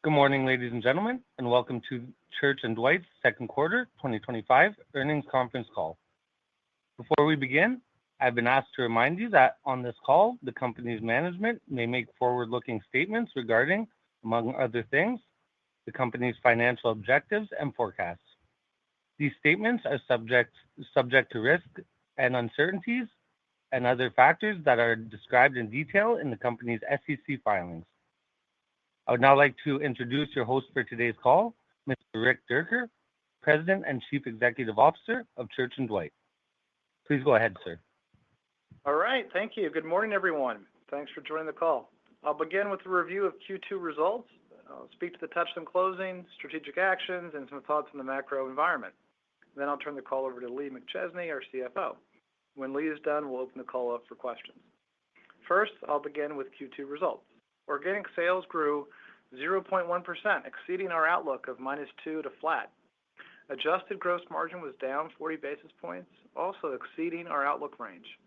Good morning, ladies and gentlemen, and welcome to Church & Dwight's second quarter 2025 earnings conference call. Before we begin, I've been asked to remind you that on this call, the company's management may make forward-looking statements regarding, among other things, the company's financial objectives and forecasts. These statements are subject to risk and uncertainties and other factors that are described in detail in the company's SEC filings. I would now like to introduce your host for today's call, Mr. Rick Dierker, President and Chief Executive Officer of Church & Dwight. Please go ahead, sir. All right, thank you. Good morning, everyone. Thanks for joining the call. I'll begin with a review of Q2 results. I'll speak to the touchdown closing, strategic actions, and some thoughts on the macro environment. Then I'll turn the call over to Lee McChesney, our CFO. When Lee is done, we'll open the call up for questions. First, I'll begin with Q2 results. Organic sales grew 0.1%, exceeding our outlook of -2% to flat. Adjusted gross margin was down 40 basis points, also exceeding our outlook range.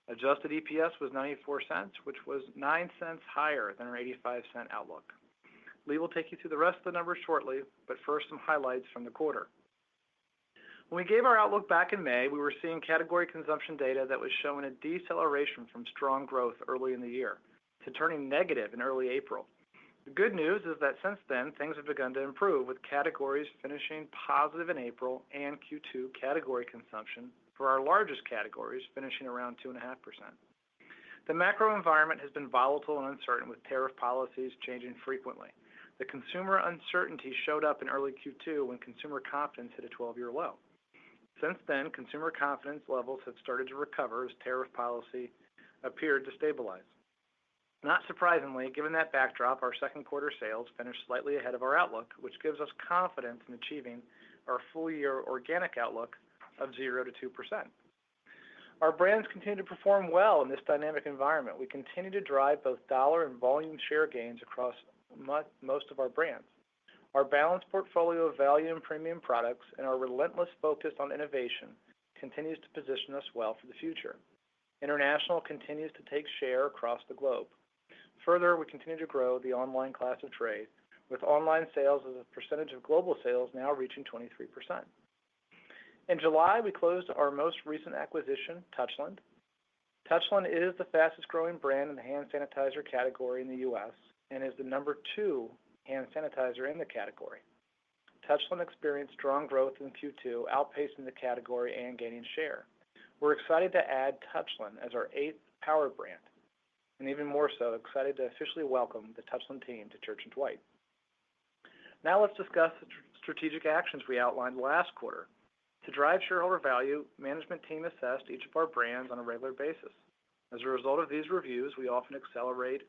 Adjusted EPS was 94 cents, which was 9 cents higher than our 85-cent outlook. Lee will take you through the rest of the numbers shortly, but first some highlights from the quarter. When we gave our outlook back in May, we were seeing category consumption data that was showing a deceleration from strong growth early in the year to turning negative in early April. The good news is that since then, things have begun to improve, with categories finishing positive in April and Q2 category consumption for our largest categories finishing around 2.5%. The macro environment has been volatile and uncertain, with tariff policies changing frequently. The consumer uncertainty showed up in early Q2 when consumer confidence hit a 12-year low. Since then, consumer confidence levels have started to recover as tariff policy appeared to stabilize. Not surprisingly, given that backdrop, our second quarter sales finished slightly ahead of our outlook, which gives us confidence in achieving our full-year organic outlook of 0 to 2%. Our brands continue to perform well in this dynamic environment. We continue to drive both dollar and volume share gains across most of our brands. Our balanced portfolio of value and premium products and our relentless focus on innovation continues to position us well for the future. International continues to take share across the globe. Further, we continue to grow the online class of trade, with online sales as a percentage of global sales now reaching 23%. In July, we closed our most recent acquisition, Touchland. Touchland is the fastest growing brand in the hand sanitizer category in the U.S. and is the number 2 hand sanitizer in the category. Touchland experienced strong growth in Q2, outpacing the category and gaining share. We're excited to add Touchland as our 8th power brand, and even more so, excited to officially welcome the Touchland team to Church & Dwight. Now let's discuss the strategic actions we outlined last quarter. To drive shareholder value, management team assessed each of our brands on a regular basis. As a result of these reviews, we often accelerate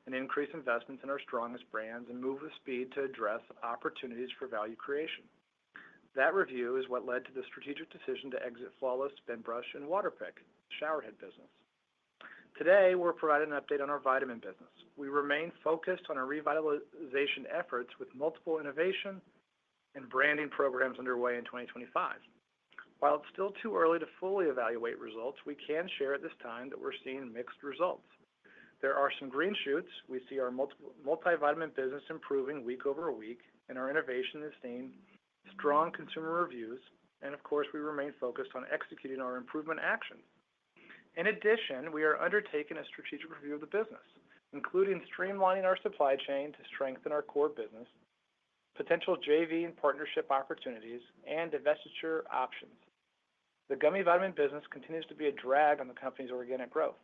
and increase investments in our strongest brands and move with speed to address opportunities for value creation. That review is what led to the strategic decision to exit Flawless, Spinbrush, and Waterpik, the showerhead business. Today, we're providing an update on our vitamin business. We remain focused on our revitalization efforts with multiple innovation and branding programs underway in 2025. While it's still too early to fully evaluate results, we can share at this time that we're seeing mixed results. There are some green shoots. We see our multivitamin business improving week over week, and our innovation is seeing strong consumer reviews. And of course, we remain focused on executing our improvement actions. In addition, we are undertaking a strategic review of the business, including streamlining our supply chain to strengthen our core business, potential JV and partnership opportunities, and divestiture options. The gummy vitamin business continues to be a drag on the company's organic growth.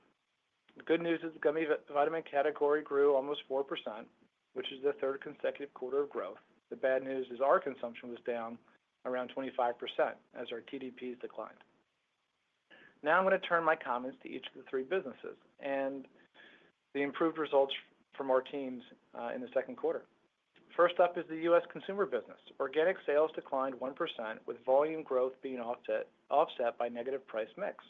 The good news is the gummy vitamin category grew almost 4%, which is the third consecutive quarter of growth. The bad news is our consumption was down around 25% as our TDPs declined. Now I'm going to turn my comments to each of the 3 businesses and the improved results from our teams in the second quarter. First up is the U.S. consumer business. Organic sales declined 1%, with volume growth being offset by negative price mix.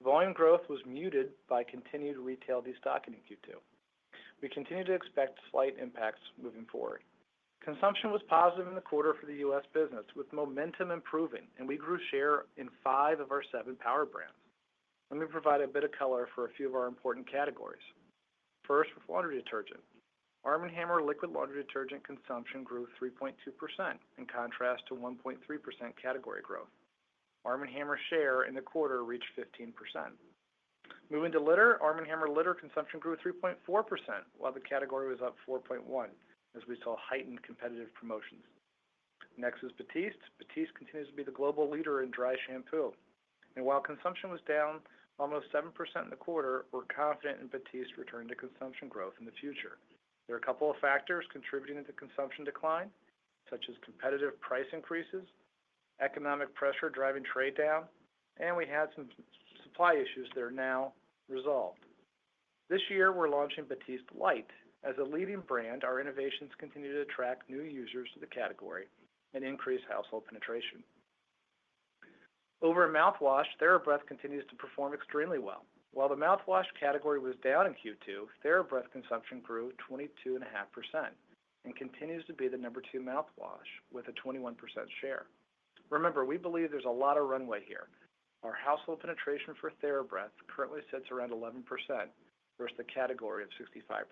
Volume growth was muted by continued retail destocking in Q2. We continue to expect slight impacts moving forward. Consumption was positive in the quarter for the U.S. business, with momentum improving, and we grew share in 5 of our 7 power brands. Let me provide a bit of color for a few of our important categories. First, with laundry detergent. Arm & Hammer liquid laundry detergent consumption grew 3.2%, in contrast to 1.3% category growth. Arm & Hammer share in the quarter reached 15%. Moving to litter, Arm & Hammer litter consumption grew 3.4%, while the category was up 4.1%, as we saw heightened competitive promotions. Next is Batiste. Batiste continues to be the global leader in dry shampoo. And while consumption was down almost 7% in the quarter, we're confident in Batiste return to consumption growth in the future. There are a couple of factors contributing to the consumption decline, such as competitive price increases, economic pressure driving trade down, and we had some supply issues that are now resolved. This year, we're launching Batiste Light. As a leading brand, our innovations continue to attract new users to the category and increase household penetration. Over in mouthwash, TheraBreath continues to perform extremely well. While the mouthwash category was down in Q2, TheraBreath consumption grew 22.5% and continues to be the number 2 mouthwash with a 21% share. Remember, we believe there's a lot of runway here. Our household penetration for TheraBreath currently sits around 11% versus the category of 65%.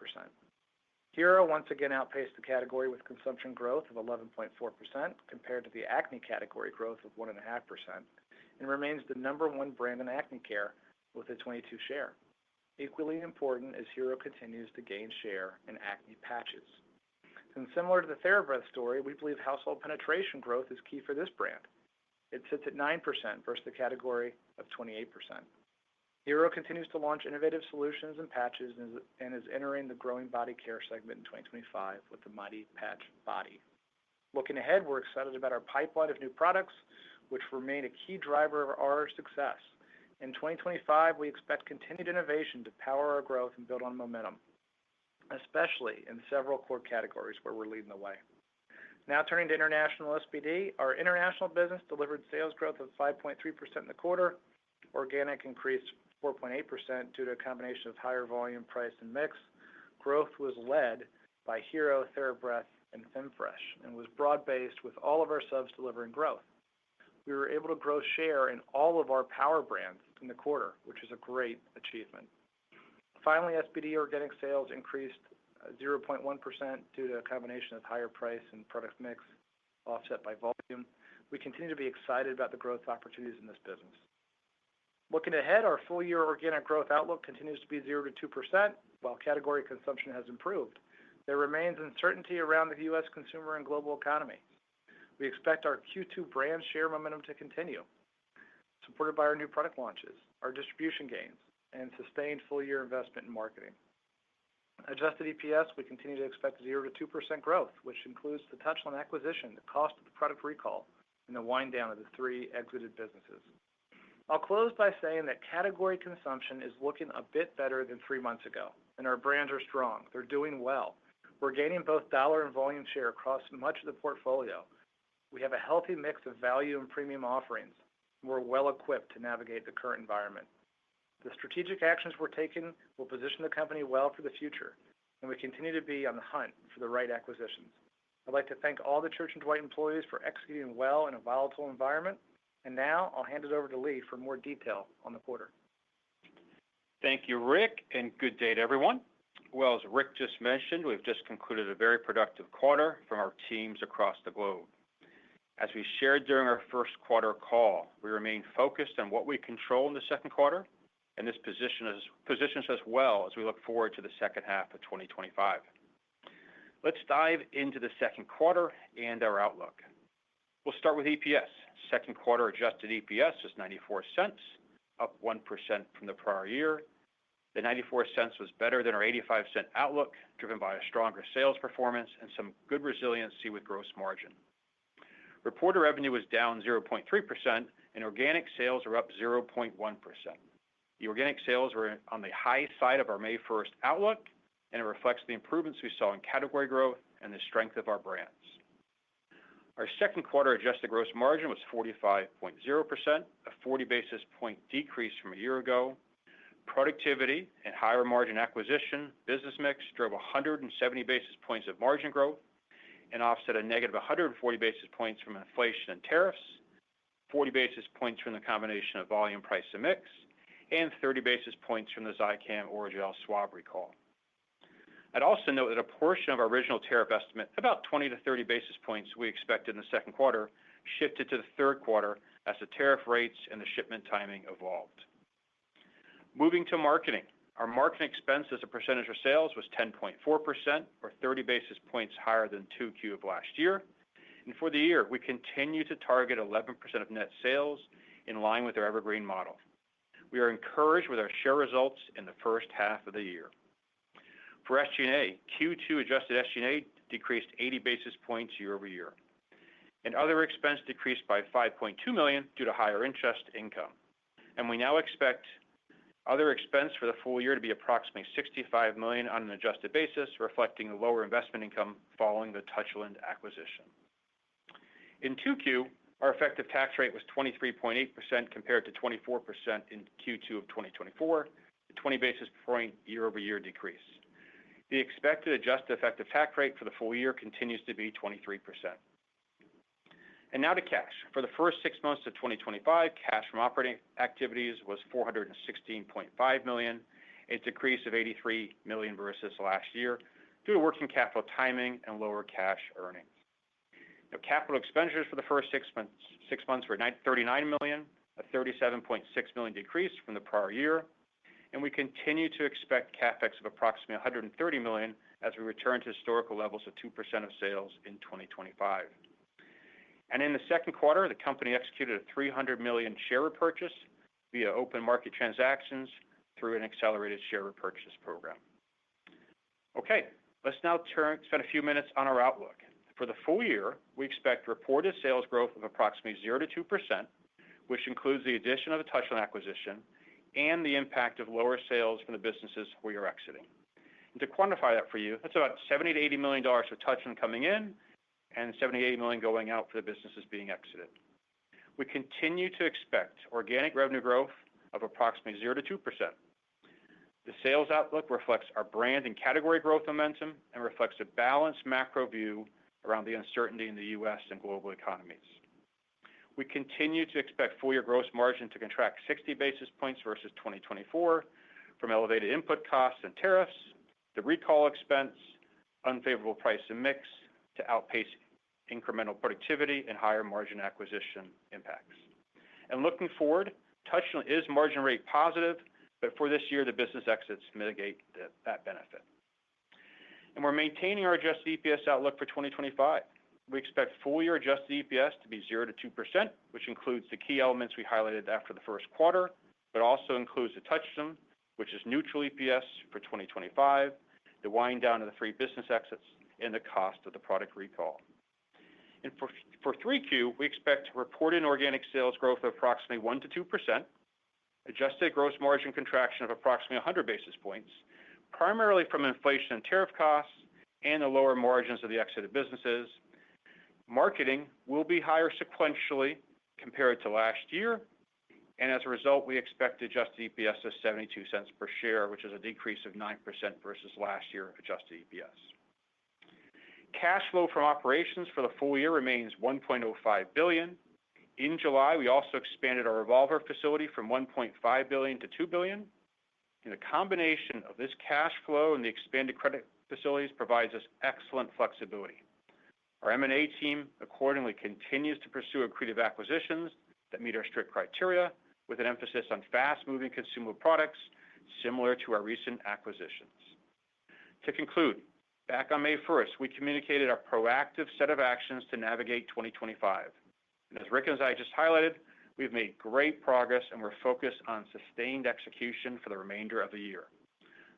Hero once again outpaced the category with consumption growth of 11.4% compared to the acne category growth of 1.5% and remains the number 1 brand in acne care with a 22% share. Equally important as Hero continues to gain share in acne patches. And similar to the TheraBreath story, we believe household penetration growth is key for this brand. It sits at 9% versus the category of 28%. Hero continues to launch innovative solutions and patches and is entering the growing body care segment in 2025 with the Mighty Patch Body. Looking ahead, we're excited about our pipeline of new products, which remain a key driver of our success. In 2025, we expect continued innovation to power our growth and build on momentum, especially in several core categories where we're leading the way. Now turning to international SPD, our international business delivered sales growth of 5.3% in the quarter. Organic increased 4.8% due to a combination of higher volume, price, and mix. Growth was led by Hero, TheraBreath, and FemFresh and was broad-based with all of our subs delivering growth. We were able to grow share in all of our power brands in the quarter, which is a great achievement. Finally, SPD organic sales increased 0.1% due to a combination of higher price and product mix offset by volume. We continue to be excited about the growth opportunities in this business. Looking ahead, our full-year organic growth outlook continues to be 0 to 2%, while category consumption has improved. There remains uncertainty around the U.S. consumer and global economy. We expect our Q2 brand share momentum to continue, supported by our new product launches, our distribution gains, and sustained full-year investment in marketing. Adjusted EPS, we continue to expect 0 to 2% growth, which includes the Touchland acquisition, the cost of the product recall, and the wind down of the 3 exited businesses. I'll close by saying that category consumption is looking a bit better than 3 months ago, and our brands are strong. They're doing well. We're gaining both dollar and volume share across much of the portfolio. We have a healthy mix of value and premium offerings. We're well equipped to navigate the current environment. The strategic actions we're taking will position the company well for the future, and we continue to be on the hunt for the right acquisitions. I'd like to thank all the Church & Dwight employees for executing well in a volatile environment. And now I'll hand it over to Lee for more detail on the quarter. Thank you, Rick, and good day to everyone. Well, as Rick just mentioned, we've just concluded a very productive quarter from our teams across the globe. As we shared during our first quarter call, we remain focused on what we control in the second quarter, and this positions us well as we look forward to the second half of 2025. Let's dive into the second quarter and our outlook. We'll start with EPS. Second quarter adjusted EPS was 94 cents, up 1% from the prior year. The 94 cents was better than our 85-cent outlook, driven by a stronger sales performance and some good resiliency with gross margin. Reported revenue was down 0.3%, and organic sales are up 0.1%. The organic sales were on the high side of our May 1st outlook, and it reflects the improvements we saw in category growth and the strength of our brands. Our second quarter adjusted gross margin was 45.0%, a 40 basis point decrease from a year ago. Productivity and higher margin acquisition business mix drove 170 basis points of margin growth and offset a negative 140 basis points from inflation and tariffs, 40 basis points from the combination of volume, price, and mix, and 30 basis points from the Zicam Orajel swab recall. I'd also note that a portion of our original tariff estimate, about 20 to 30 basis points we expected in the second quarter, shifted to the third quarter as the tariff rates and the shipment timing evolved. Moving to marketing, our marketing expense as a percentage of sales was 10.4%, or 30 basis points higher than 2Q of last year. And for the year, we continue to target 11% of net sales in line with our evergreen model. We are encouraged with our share results in the first half of the year. For SG&A, Q2 adjusted SG&A decreased 80 basis points year over year. And other expense decreased by $5.2 million due to higher interest income. And we now expect other expense for the full year to be approximately $65 million on an adjusted basis, reflecting the lower investment income following the Touchland acquisition. In 2Q, our effective tax rate was 23.8% compared to 24% in Q2 of 2024, a 20 basis point year-over-year decrease. The expected adjusted effective tax rate for the full year continues to be 23%. And now to cash. For the first 6 months of 2025, cash from operating activities was $416.5 million, a decrease of $83 million versus last year due to working capital timing and lower cash earnings. Now, capital expenditures for the first 6 months were $39 million, a $37.6 million decrease from the prior year. And we continue to expect CapEx of approximately $130 million as we return to historical levels of 2% of sales in 2025. And in the second quarter, the company executed a $300 million share repurchase via open market transactions through an accelerated share repurchase program. Okay, let's now spend a few minutes on our outlook. For the full year, we expect reported sales growth of approximately 0 to 2%, which includes the addition of the Touchland acquisition and the impact of lower sales from the businesses we are exiting. And to quantify that for you, that's about $70 to $80 million for Touchland coming in and $70 to $80 million going out for the businesses being exited. We continue to expect organic revenue growth of approximately 0 to 2%. The sales outlook reflects our brand and category growth momentum and reflects a balanced macro view around the uncertainty in the U.S. and global economies. We continue to expect full-year gross margin to contract 60 basis points versus 2024 from elevated input costs and tariffs, the recall expense, unfavorable price and mix to outpace incremental productivity and higher margin acquisition impacts. And looking forward, Touchland is margin rate positive, but for this year, the business exits mitigate that benefit. And we're maintaining our adjusted EPS outlook for 2025. We expect full-year adjusted EPS to be 0 to 2%, which includes the key elements we highlighted after the first quarter, but also includes the Touchland, which is neutral EPS for 2025, the wind down of the 3 business exits, and the cost of the product recall. And for 3Q, we expect reported organic sales growth of approximately 1 to 2%, adjusted gross margin contraction of approximately 100 basis points, primarily from inflation and tariff costs and the lower margins of the exited businesses. Marketing will be higher sequentially compared to last year, and as a result, we expect adjusted EPS of 72 cents per share, which is a decrease of 9% versus last year adjusted EPS. Cash flow from operations for the full year remains $1.05 billion. In July, we also expanded our revolver facility from $1.5 billion to $2 billion. And the combination of this cash flow and the expanded credit facilities provides us excellent flexibility. Our M&A team accordingly continues to pursue accretive acquisitions that meet our strict criteria, with an emphasis on fast-moving consumable products similar to our recent acquisitions. To conclude, back on May 1st, we communicated our proactive set of actions to navigate 2025. And as Rick and I just highlighted, we've made great progress and we're focused on sustained execution for the remainder of the year.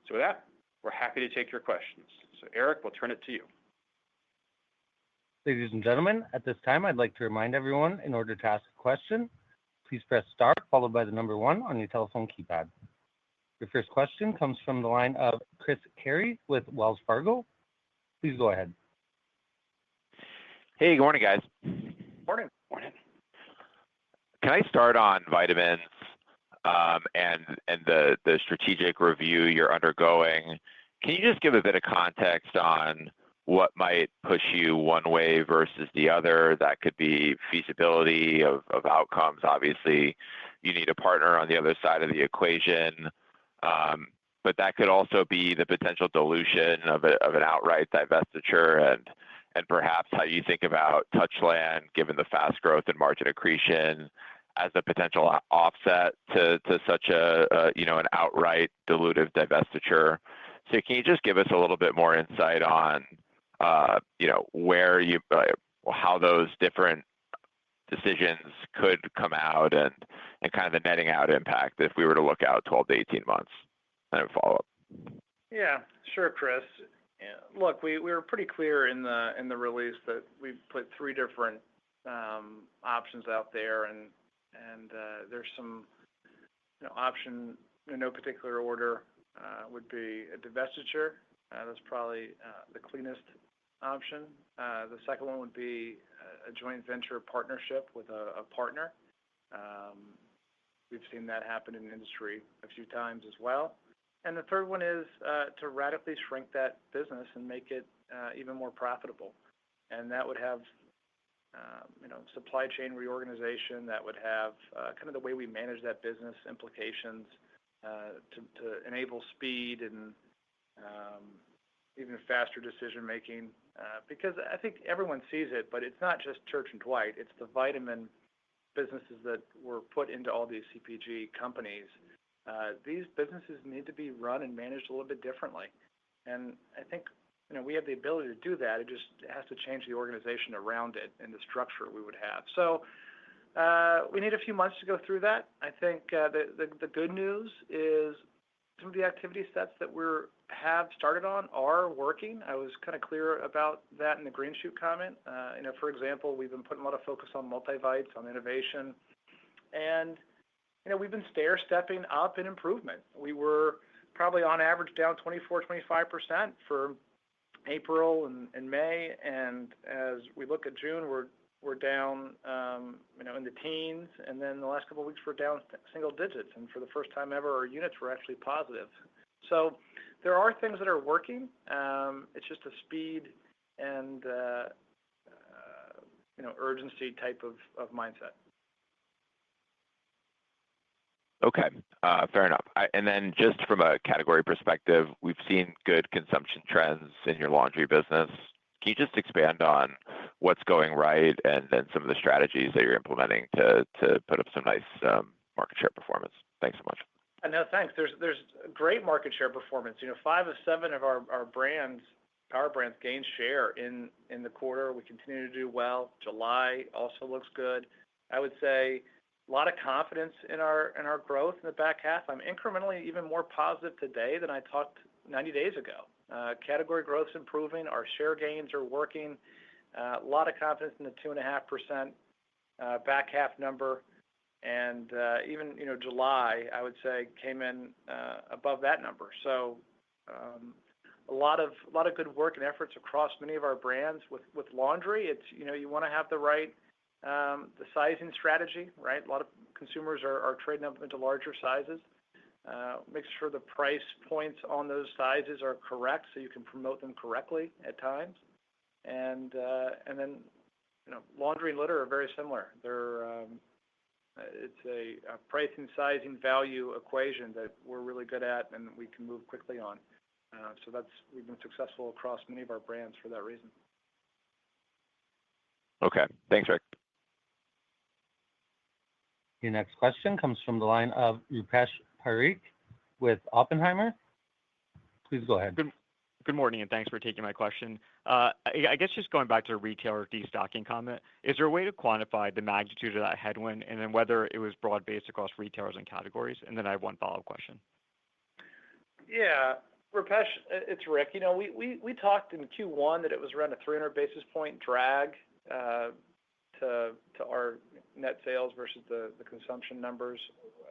So with that, we're happy to take your questions. So Eric, we'll turn it to you. Ladies and gentlemen, at this time, I'd like to remind everyone, in order to ask a question, please press star followed by the number 1 on your telephone keypad. Your first question comes from the line of Chris Carey with Wells Fargo. Please go ahead. Hey, good morning, guys. Morning. Morning. Can I start on vitamins and the strategic review you're undergoing? Can you just give a bit of context on what might push you one way versus the other? That could be feasibility of outcomes. Obviously, you need a partner on the other side of the equation. but that could also be the potential dilution of an outright divestiture, and perhaps how you think about Touchland, given the fast growth and margin accretion, as a potential offset to such an outright dilutive divestiture. So can you just give us a little bit more insight on where how those different decisions could come out and kind of the netting out impact if we were to look out 12 to 18 months and follow up? Yeah, sure, Chris. Yeah, look, we were pretty clear in the release that we put three different options out there, and there's some option in no particular order would be a divestiture. That's probably the cleanest option. The second one would be a joint venture partnership with a partner. We've seen that happen in the industry a few times as well. And the third one is to radically shrink that business and make it even more profitable. And that would have supply chain reorganization. That would have kind of the way we manage that business implications to enable speed and even faster decision making. Because I think everyone sees it, but it's not just Church & Dwight. It's the vitamin businesses that were put into all these CPG companies. These businesses need to be run and managed a little bit differently. And I think we have the ability to do that. It just has to change the organization around it and the structure we would have. So we need a few months to go through that. I think the good news is some of the activity sets that we have started on are working. I was kind of clear about that in the green shoot comment. For example, we've been putting a lot of focus on multivites, on innovation, and we've been stair-stepping up in improvement. We were probably on average down 24-25% for April and May, and as we look at June, we're down, in the teens, and then the last couple of weeks we're down single digits, and for the first time ever, our units were actually positive. So there are things that are working. It's just a speed and urgency type of mindset. Okay, fair enough. And then just from a category perspective, we've seen good consumption trends in your laundry business. Can you just expand on what's going right and then some of the strategies that you're implementing to put up some nice market share performance? Thanks so much. No, thanks. There's great market share performance. 5 of 7 of our brands, power brands, gained share in the quarter. We continue to do well. July also looks good. I would say a lot of confidence in our growth in the back half. I'm incrementally even more positive today than I talked 90 days ago. Category growth is improving. Our share gains are working. A lot of confidence in the 2.5% back half number. And even July, I would say, came in above that number. So a lot of good work and efforts across many of our brands. With laundry, it's you want to have the right the sizing strategy, right? A lot of consumers are trading up into larger sizes. Make sure the price points on those sizes are correct so you can promote them correctly at times. And then laundry and litter are very similar. It's a pricing, sizing, value equation that we're really good at and we can move quickly on. So we've been successful across many of our brands for that reason. Okay, thanks, Rick. Your next question comes from the line of Rupesh Parikh with Oppenheimer. Please go ahead. Good morning, and thanks for taking my question. I guess just going back to the retailer destocking comment, is there a way to quantify the magnitude of that headwind and then whether it was broad-based across retailers and categories? And then I have one follow-up question. Yeah, Rupesh, it's Rick. We talked in Q1 that it was around a 300 basis point drag to our net sales versus the consumption numbers.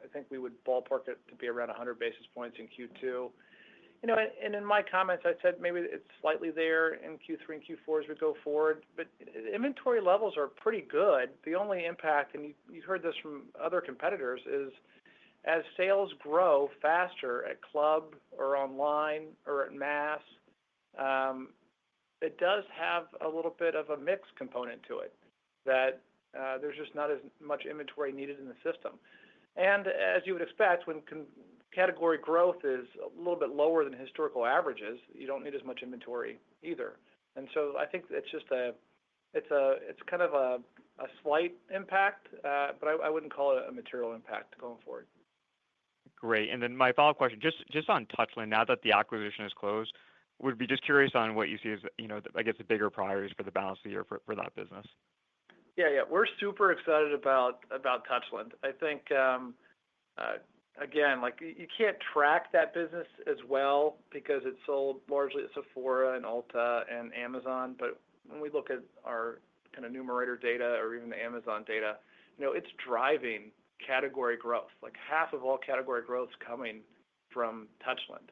I think we would ballpark it to be around 100 basis points in Q2. And in my comments, I said maybe it's slightly there in Q3 and Q4 as we go forward, but inventory levels are pretty good. The only impact, and you heard this from other competitors, is as sales grow faster at club or online or at mass, it does have a little bit of a mix component to it, that there's just not as much inventory needed in the system. And as you would expect, when category growth is a little bit lower than historical averages, you don't need as much inventory either. And so I think it's just it's kind of a slight impact, but I wouldn't call it a material impact going forward. Great. And then my follow-up question, just on Touchland, now that the acquisition is closed, would be just curious on what you see as, I guess the bigger priorities for the balance of the year for that business. Yeah, we're super excited about Touchland. I think again, like you can't track that business as well because it's sold largely at Sephora and Ulta and Amazon. But when we look at our kind of numerator data or even the Amazon data, it's driving category growth. Like half of all category growth is coming from Touchland.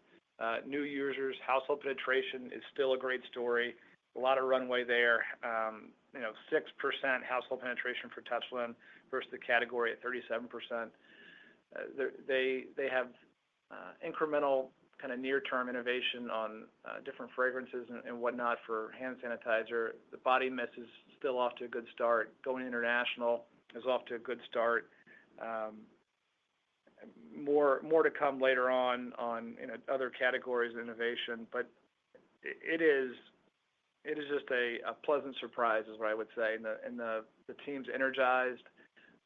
New users, household penetration is still a great story. A lot of runway there. 6% household penetration for Touchland versus the category at 37%. They have incremental kind of near-term innovation on different fragrances and whatnot for hand sanitizer. The body mist is still off to a good start. Going international is off to a good start. More to come later on other categories of innovation, but it is just a pleasant surprise, is what I would say. And the team's energized.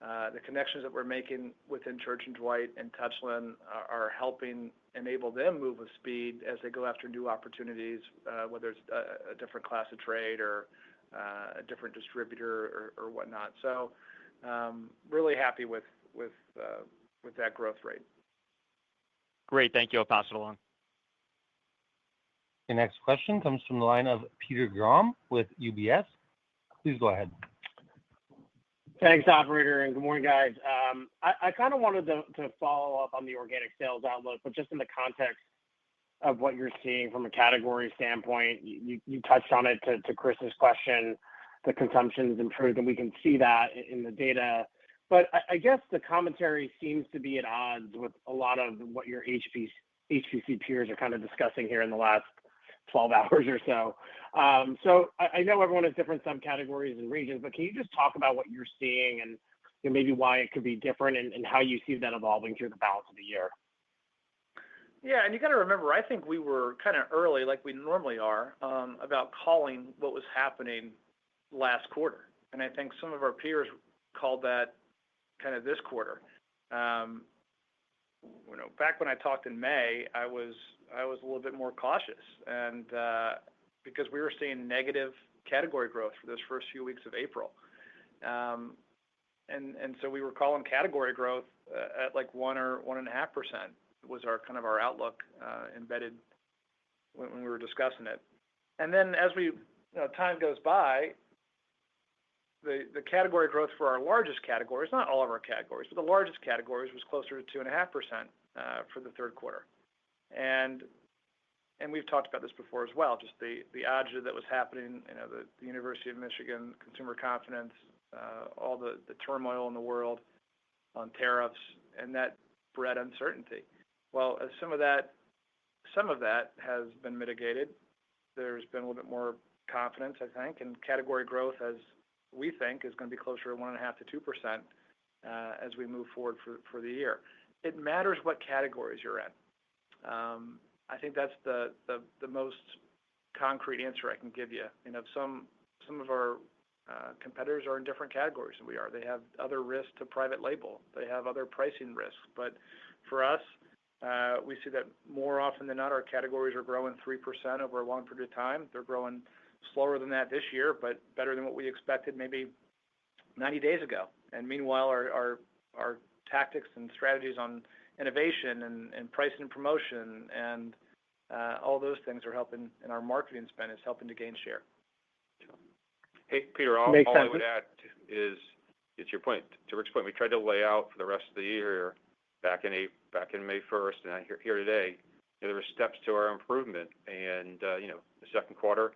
The connections that we're making within Church & Dwight and Touchland are helping enable them move with speed as they go after new opportunities, whether it's a different class of trade or a different distributor or whatnot. So really happy with that growth rate. Great. Thank you. I'll pass it along. The next question comes from the line of Peter Grom with UBS. Please go ahead. Thanks, operator, and good morning, guys. I kind of wanted to follow up on the organic sales outlook, but just in the context of what you're seeing from a category standpoint. You touched on it to Chris's question. The consumption's improved, and we can see that in the data. But I guess the commentary seems to be at odds with a lot of what your HPC peers are kind of discussing here in the last 12 hours or so. So I know everyone has different subcategories and regions, but can you just talk about what you're seeing and maybe why it could be different and how you see that evolving through the balance of the year? Yeah, and you got to remember, I think we were kind of early, like we normally are, about calling what was happening last quarter. And I think some of our peers called that kind of this quarter. Back when I talked in May, I was a little bit more cautious, and because we were seeing negative category growth for those first few weeks of April, and so we were calling category growth at like 1 or 1.5% was our outlook embedded when we were discussing it. And then as time goes by, the category growth for our largest categories, not all of our categories, but the largest categories was closer to 2.5% for the third quarter. And we've talked about this before as well, just the agita that was happening, the University of Michigan, consumer confidence, all the turmoil in the world on tariffs, and that bred uncertainty. Well, as some of that has been mitigated, there's been a little bit more confidence, I think, and category growth, as we think, is going to be closer to 1.5% to 2% as we move forward for the year. It matters what categories you're in. I think that's the most concrete answer I can give you. Some of our competitors are in different categories than we are. They have other risks to private label. They have other pricing risks. But for us, we see that more often than not, our categories are growing 3% over a long period of time. They're growing slower than that this year, but better than what we expected maybe 90 days ago. And meanwhile, our tactics and strategies on innovation and pricing and promotion and all those things are helping, and our marketing spend is helping to gain share. Hey, Peter, all I would add is, it's your point, to Rick's point, we tried to lay out for the rest of the year back in May 1st, and here today, there were steps to our improvement, and the second quarter,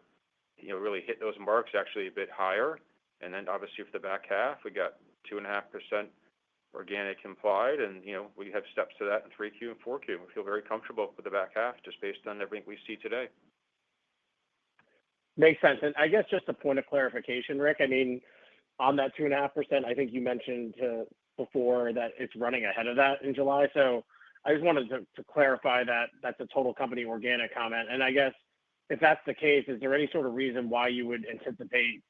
really hit those marks actually a bit higher, and then obviously for the back half, we got 2.5% organic implied, and we have steps to that in 3Q and 4Q. We feel very comfortable with the back half just based on everything we see today. Makes sense. And I guess just a point of clarification, Rick, I mean, on that 2.5%, I think you mentioned before that it's running ahead of that in July. So I just wanted to clarify that that's a total company organic comment. And I guess if that's the case, is there any sort of reason why you would anticipate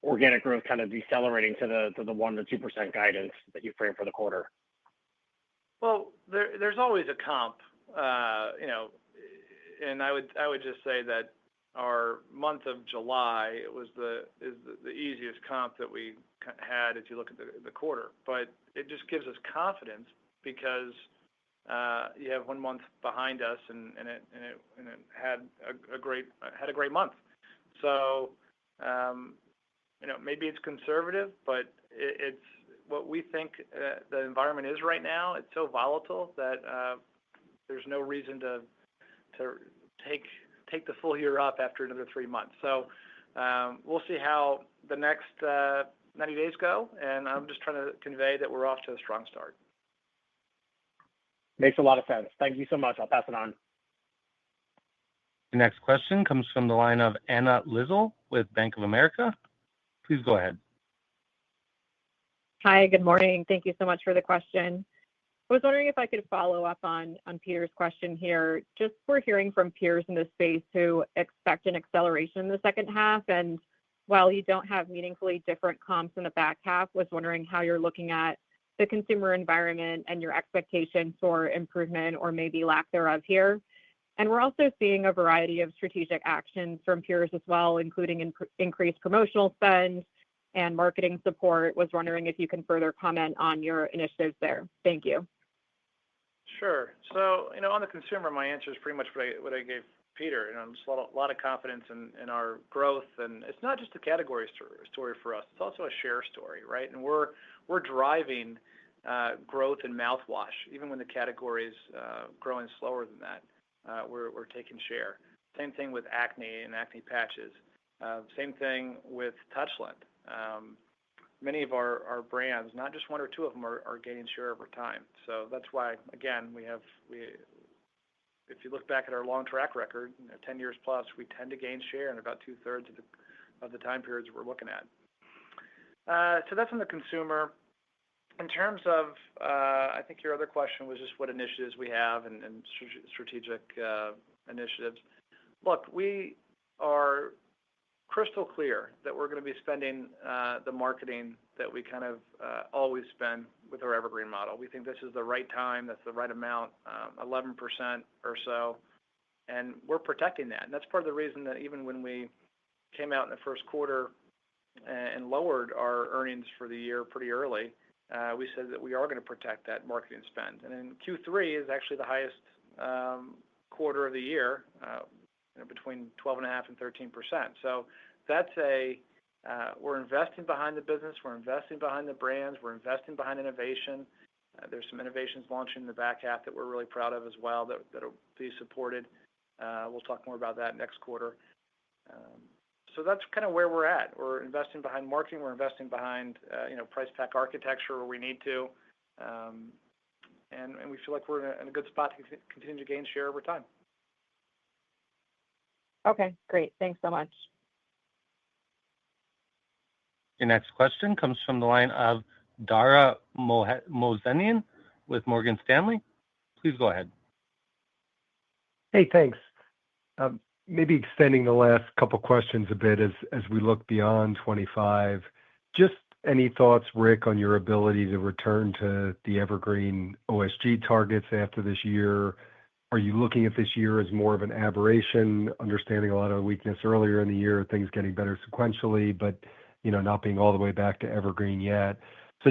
organic growth kind of decelerating to the 1% to 2% guidance that you framed for the quarter? Well, there's always a comp, and I would just say that our month of July is the easiest comp that we had if you look at the quarter. But it just gives us confidence because you have 1 month behind us, and it had a great month. So maybe it's conservative, but it's what we think the environment is right now. It's so volatile that there's no reason to take the full year up after another 3 months. So we'll see how the next 90 days go, and I'm just trying to convey that we're off to a strong start. Makes a lot of sense. Thank you so much. I'll pass it on. The next question comes from the line of Anna Lizzul with Bank of America. Please go ahead. Hi, good morning. Thank you so much for the question. I was wondering if I could follow up on Peter's question here. Just we're hearing from peers in this space who expect an acceleration in the second half. And while you don't have meaningfully different comps in the back half, was wondering how you're looking at the consumer environment and your expectations for improvement or maybe lack thereof here. And we're also seeing a variety of strategic actions from peers as well, including increased promotional spend and marketing support. Was wondering if you can further comment on your initiatives there. Thank you. Sure. So, on the consumer, my answer is pretty much what I gave Peter. Just a lot of confidence in our growth, and it's not just a category story for us. It's also a share story, right? And we're driving growth in mouthwash, even when the category is growing slower than that. We're taking share. Same thing with acne and acne patches. Same thing with Touchland. Many of our brands, not just one or two of them, are gaining share over time. So that's why, again, if you look back at our long track record, 10 years plus, we tend to gain share in about 2/3 of the time periods we're looking at. So that's on the consumer. In terms of, I think your other question was just what initiatives we have and strategic initiatives. Look, we are crystal clear that we're going to be spending the marketing that we kind of always spend with our evergreen model. We think this is the right time. That's the right amount, 11% or so. And we're protecting that. And that's part of the reason that even when we came out in the first quarter and lowered our earnings for the year pretty early, we said that we are going to protect that marketing spend. And then Q3 is actually the highest quarter of the year, between 12.5% and 13%. So that's we're investing behind the business. We're investing behind the brands. We're investing behind innovation. There's some innovations launching in the back half that we're really proud of as well that'll be supported. We'll talk more about that next quarter. So that's kind of where we're at. We're investing behind marketing. We're investing behind price pack architecture where we need to. And we feel like we're in a good spot to continue to gain share over time. Okay, great. Thanks so much. Your next question comes from the line of Dara Mohsenian with Morgan Stanley. Please go ahead. Hey, thanks. Maybe extending the last couple questions a bit as we look beyond 25. Just any thoughts, Rick, on your ability to return to the evergreen OSG targets after this year? Are you looking at this year as more of an aberration, understanding a lot of weakness earlier in the year, things getting better sequentially, but not being all the way back to evergreen yet? So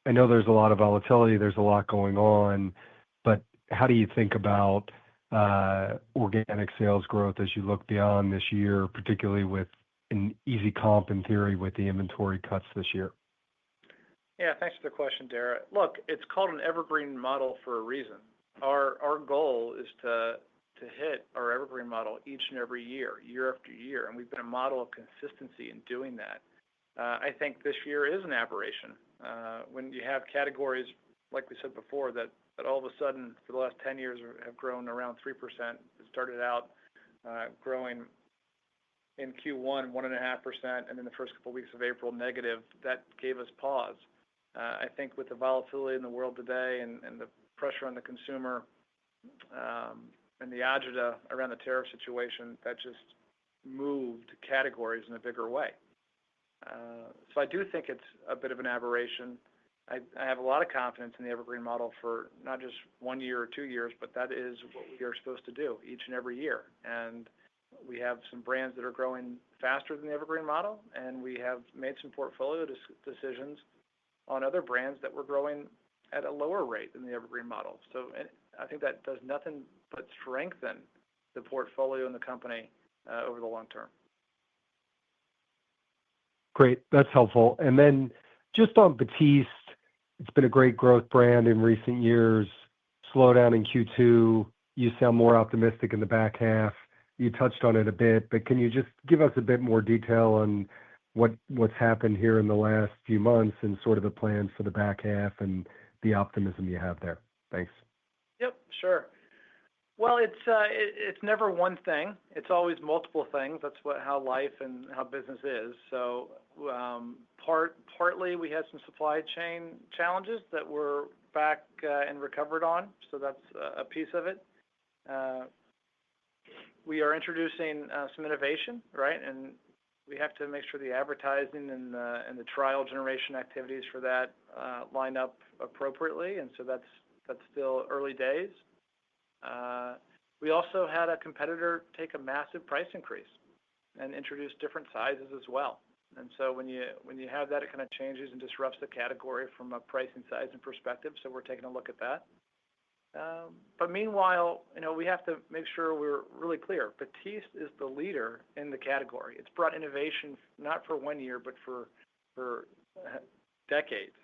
I know there's a lot of volatility, there's a lot going on, but how do you think about organic sales growth as you look beyond this year, particularly with an easy comp in theory with the inventory cuts this year? Yeah, thanks for the question, Dara. Look, it's called an evergreen model for a reason. Our goal is to hit our evergreen model each and every year, year after year, and we've been a model of consistency in doing that. I think this year is an aberration. When you have categories, like we said before, that all of a sudden for the last 10 years have grown around 3%. It started out growing in Q1 1.5%, and then the first couple of weeks of April negative. That gave us pause. I think with the volatility in the world today and the pressure on the consumer and the agita around the tariff situation that just moved categories in a bigger way. So I do think it's a bit of an aberration. I have a lot of confidence in the evergreen model for not just 1 year or 2 years, but that is what we are supposed to do each and every year. And we have some brands that are growing faster than the evergreen model, and we have made some portfolio decisions on other brands that were growing at a lower rate than the evergreen model. So I think that does nothing but strengthen the portfolio and the company over the long term. Great. That's helpful. And then just on Batiste, it's been a great growth brand in recent years. Slowdown in Q2. You sound more optimistic in the back half. You touched on it a bit, but can you just give us a bit more detail on what's happened here in the last few months and sort of the plans for the back half and the optimism you have there? Thanks. Yep, sure. Well, it's never one thing. It's always multiple things. That's how life and how business is. So partly we had some supply chain challenges that we're back and recovered on. So that's a piece of it. We are introducing some innovation, right? And we have to make sure the advertising and the trial generation activities for that line up appropriately. And so that's still early days. We also had a competitor take a massive price increase and introduce different sizes as well. And so when you have that, it kind of changes and disrupts the category from a pricing size and perspective. So we're taking a look at that. But meanwhile, we have to make sure we're really clear. Batiste is the leader in the category. It's brought innovation not for 1 year, but for decades.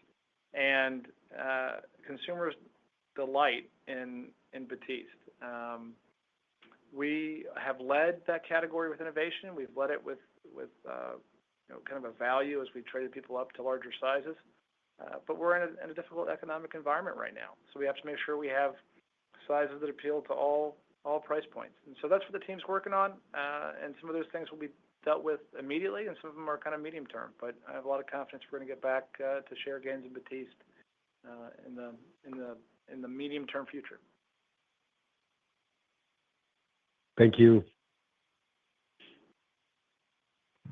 And consumers delight in Batiste. We have led that category with innovation. We've led it with kind of a value as we traded people up to larger sizes. But we're in a difficult economic environment right now. So we have to make sure we have sizes that appeal to all price points. And so that's what the team's working on. And some of those things will be dealt with immediately, and some of them are kind of medium term. But I have a lot of confidence we're going to get back to share gains in Batiste in the medium term future. Thank you.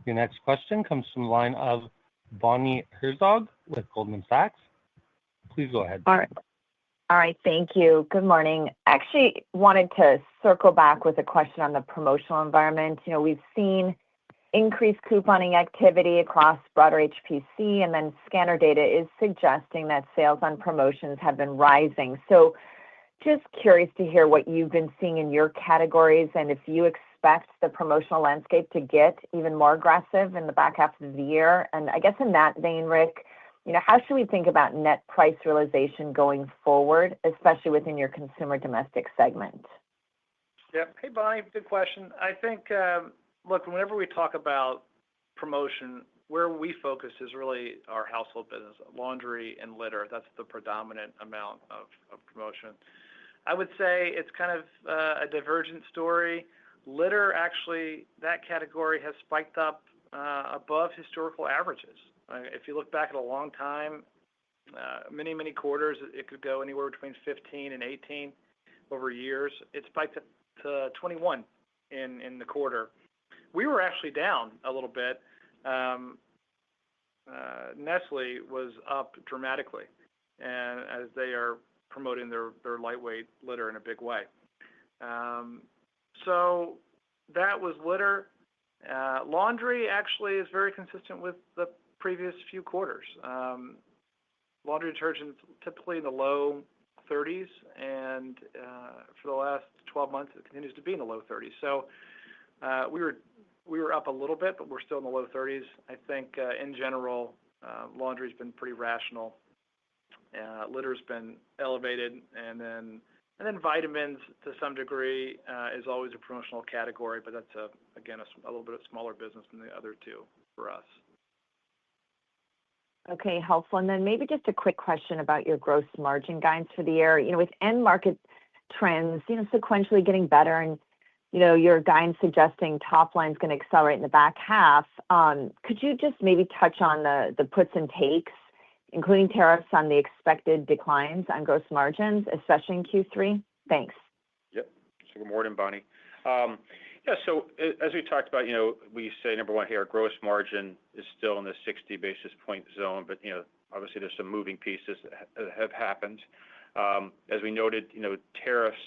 Your next question comes from the line of Bonnie Herzog with Goldman Sachs. Please go ahead. All right. Thank you. Good morning. Actually, wanted to circle back with a question on the promotional environment. We've seen increased couponing activity across broader HPC, and then scanner data is suggesting that sales on promotions have been rising. So just curious to hear what you've been seeing in your categories and if you expect the promotional landscape to get even more aggressive in the back half of the year. And I guess in that vein, Rick, how should we think about net price realization going forward, especially within your consumer domestic segment? Yep. Hey, Bonnie, good question. I think, look, whenever we talk about promotion, where we focus is really our household business, laundry and litter. That's the predominant amount of promotion. I would say it's kind of a divergent story. Litter, actually, that category has spiked up above historical averages. If you look back at a long time, many, many quarters, it could go anywhere between 15 and 18 over years. It spiked up to 21 in the quarter. We were actually down a little bit. Nestle was up dramatically, and as they are promoting their lightweight litter in a big way. So that was litter. Laundry actually is very consistent with the previous few quarters. Laundry detergent typically in the low 30s, and for the last 12 months, it continues to be in the low 30s. So we were up a little bit, but we're still in the low 30s. I think in general, laundry's been pretty rational. Litter's been elevated, and then vitamins to some degree is always a promotional category, but that's again a little bit of smaller business than the other two for us. Okay, helpful. And then maybe just a quick question about your gross margin guidance for the year. With end market trends, sequentially getting better, and your guidance suggesting top line's going to accelerate in the back half. Could you just maybe touch on the puts and takes including tariffs on the expected declines on gross margins, especially in Q3? Thanks. Yep. So good morning, Bonnie. Yeah, so as we talked about, we say number one here, gross margin is still in the 60 basis point zone, but obviously there's some moving pieces that have happened. As we noted, tariffs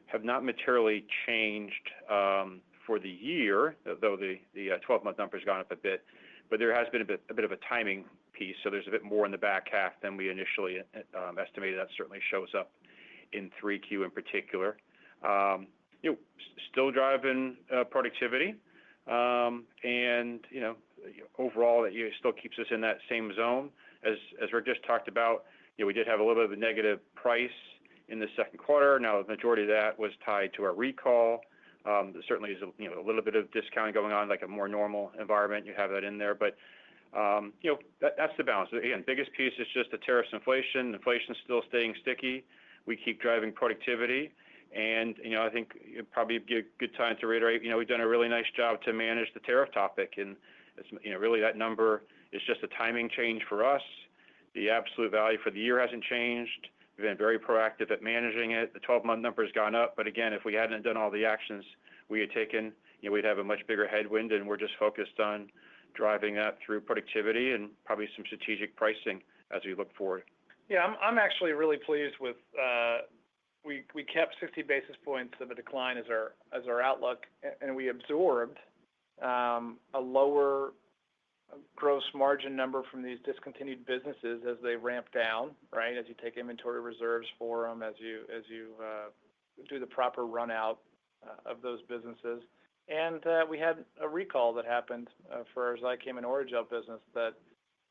have not materially changed for the year, though the 12-month number has gone up a bit, but there has been a bit of a timing piece, so there's a bit more in the back half than we initially estimated. That certainly shows up in 3Q in particular. Still driving productivity, and overall, that still keeps us in that same zone. As Rick just talked about, we did have a little bit of a negative price in the second quarter. Now, the majority of that was tied to our recall. There certainly is a little bit of discounting going on, like a more normal environment. You have that in there, but that's the balance. Again, biggest piece is just the tariffs inflation. Inflation's still staying sticky. We keep driving productivity. And, I think it'd probably be a good time to reiterate, we've done a really nice job to manage the tariff topic. And, really that number is just a timing change for us. The absolute value for the year hasn't changed. We've been very proactive at managing it. The 12-month number has gone up. But again, if we hadn't done all the actions we had taken, we'd have a much bigger headwind. And we're just focused on driving that through productivity and probably some strategic pricing as we look forward. Yeah, I'm actually really pleased with we kept 60 basis points of a decline as our outlook, and we absorbed a lower gross margin number from these discontinued businesses as they ramp down, right? As you take inventory reserves for them, as you do the proper run out of those businesses. And we had a recall that happened for our Zicam and Oragel business that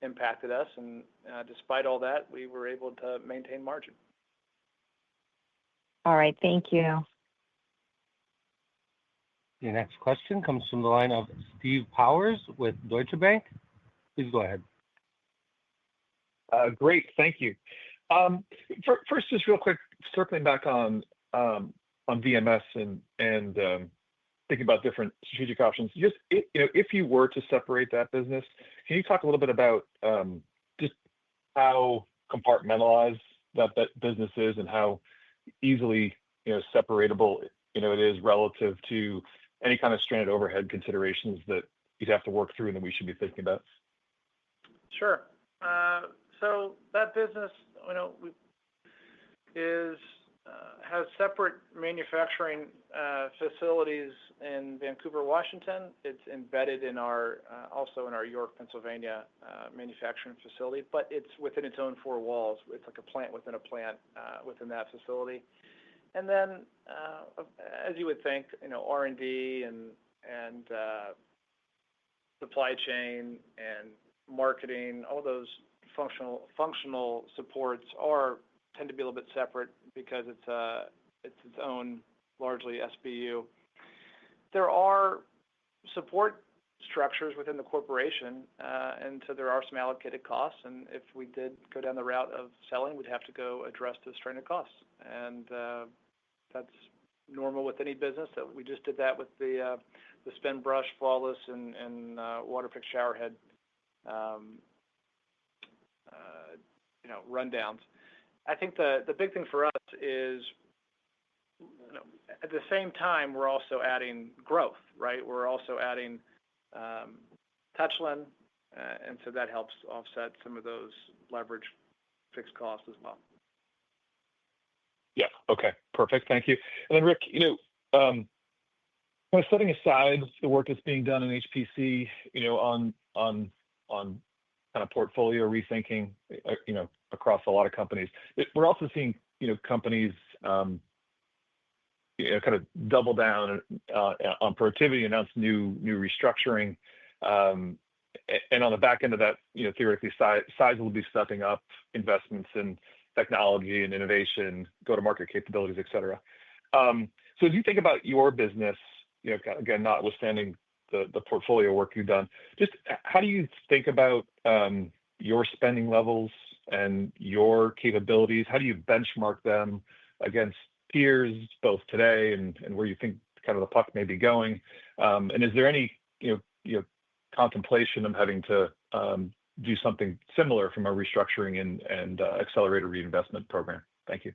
impacted us. And despite all that, we were able to maintain margin. All right. Thank you. Your next question comes from the line of Steve Powers with Deutsche Bank. Please go ahead. Great. Thank you. First, just real quick, circling back on VMS and thinking about different strategic options. Just if you were to separate that business, can you talk a little bit about just how compartmentalized that business is and how easily separatable it is relative to any kind of stranded overhead considerations that you'd have to work through and that we should be thinking about? Sure. So that business, has separate manufacturing facilities in Vancouver, Washington. It's embedded in also in our York, Pennsylvania manufacturing facility, but it's within its own four walls. It's like a plant within a plant within that facility. And then, as you would think, R&D and supply chain and marketing, all those functional supports tend to be a little bit separate because it's its own largely SBU. There are support structures within the corporation, and so there are some allocated costs. And if we did go down the route of selling, we'd have to go address those stranded costs. And that's normal with any business. That we just did that with the Spin Brush, Flawless, and Waterpik Showerhead rundowns. I think the big thing for us is, at the same time, we're also adding growth, right? We're also adding Touchland, and so that helps offset some of those leverage fixed costs as well. Yeah. Okay. Perfect. Thank you. And then, Rick, kind of setting aside the work that's being done in HPC, on kind of portfolio rethinking, across a lot of companies, we're also seeing, companies, kind of double down on productivity, announce new restructuring, and on the back end of that, theoretically, size will be stepping up investments in technology and innovation, go-to-market capabilities, et cetera. So as you think about your business, again, notwithstanding the portfolio work you've done, just how do you think about your spending levels and your capabilities? How do you benchmark them against peers, both today and where you think kind of the puck may be going? And is there any contemplation of having to do something similar from a restructuring and accelerated reinvestment program? Thank you.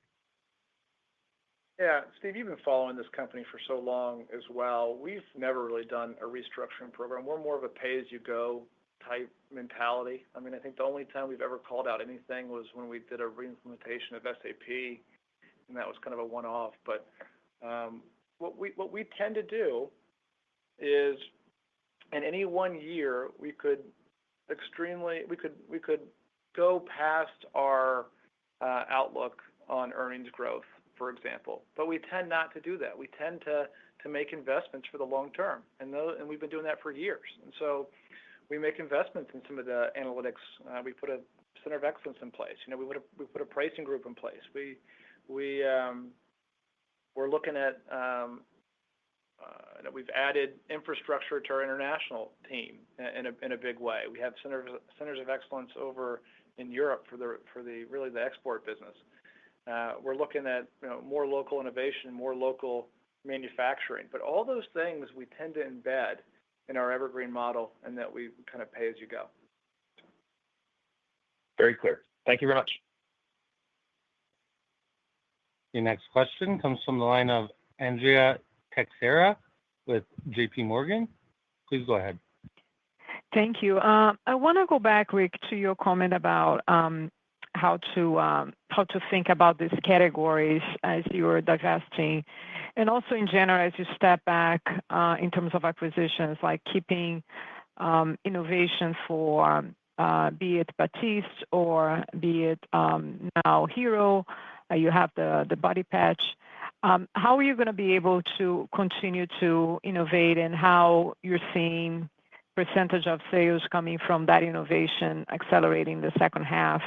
Yeah, Steve, you've been following this company for so long as well. We've never really done a restructuring program. We're more of a pay-as-you-go type mentality. I mean, I think the only time we've ever called out anything was when we did a reimplementation of SAP, and that was kind of a one-off. But what we tend to do is, in any one year, we could go past our outlook on earnings growth, for example. But we tend not to do that. We tend to make investments for the long term, and we've been doing that for years. And so we make investments in some of the analytics. We put a center of excellence in place. We put a pricing group in place. We're looking at we've added infrastructure to our international team in a big way. We have centers of excellence over in Europe for the export business. We're looking at more local innovation, more local manufacturing. But all those things we tend to embed in our evergreen model, and that we kind of pay as you go. Very clear. Thank you very much. Your next question comes from the line of Andrea Teixeira with JP Morgan. Please go ahead. Thank you. I want to go back, Rick, to your comment about how to think about these categories as you are divesting, and also in general as you step back in terms of acquisitions, like keeping innovation for be it Batiste or be it now Hero. You have the body patch. How are you going to be able to continue to innovate, and how you're seeing percentage of sales coming from that innovation accelerating the second half?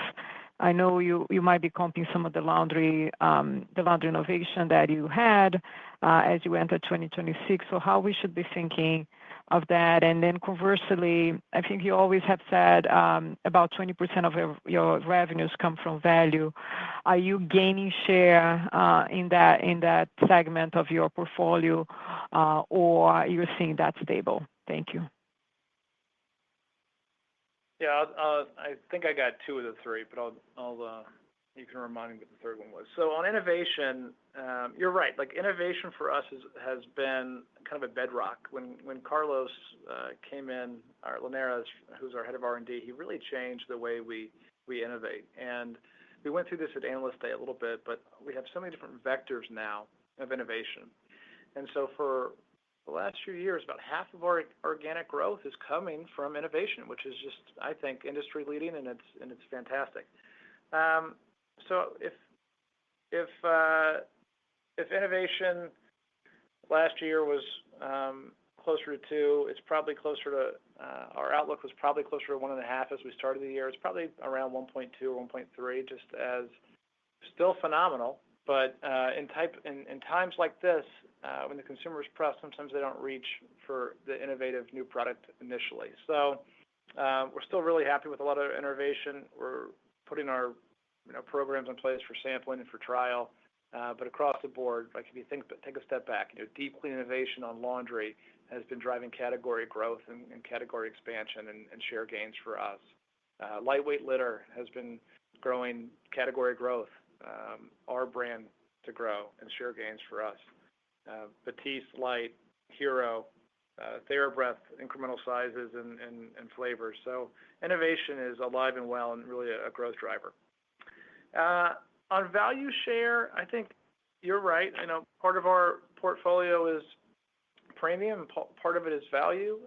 I know you might be comping some of the laundry innovation that you had as you enter 2026. So how we should be thinking of that? And then conversely, I think you always have said about 20% of your revenues come from value. Are you gaining share in that segment of your portfolio, or you're seeing that stable? Thank you. Yeah, I think I got two of the three, but you can remind me what the third one was. So on innovation, you're right. Like, innovation for us has been kind of a bedrock. When Carlos came in, our Linares, who's our head of R&D, he really changed the way we innovate. And we went through this at Analyst Day a little bit, but we have so many different vectors now of innovation. And so for the last few years, about half of our organic growth is coming from innovation, which is just, I think, industry leading, and it's fantastic. So if innovation last year was closer to 2, it's probably closer to our outlook was probably closer to 1.5 as we started the year. It's probably around 1.2 or 1.3, just as still phenomenal. But in times like this, when the consumer is pressed, sometimes they don't reach for the innovative new product initially. So we're still really happy with a lot of innovation. We're putting our programs in place for sampling and for trial. But across the board, like if you take a step back, deep clean innovation on laundry has been driving category growth and category expansion and share gains for us. Lightweight litter has been growing category growth, our brand to grow and share gains for us. Batiste, Light, Hero, TheraBreath, incremental sizes and flavors. So innovation is alive and well and really a growth driver. On value share, I think you're right. I know part of our portfolio is premium, part of it is value.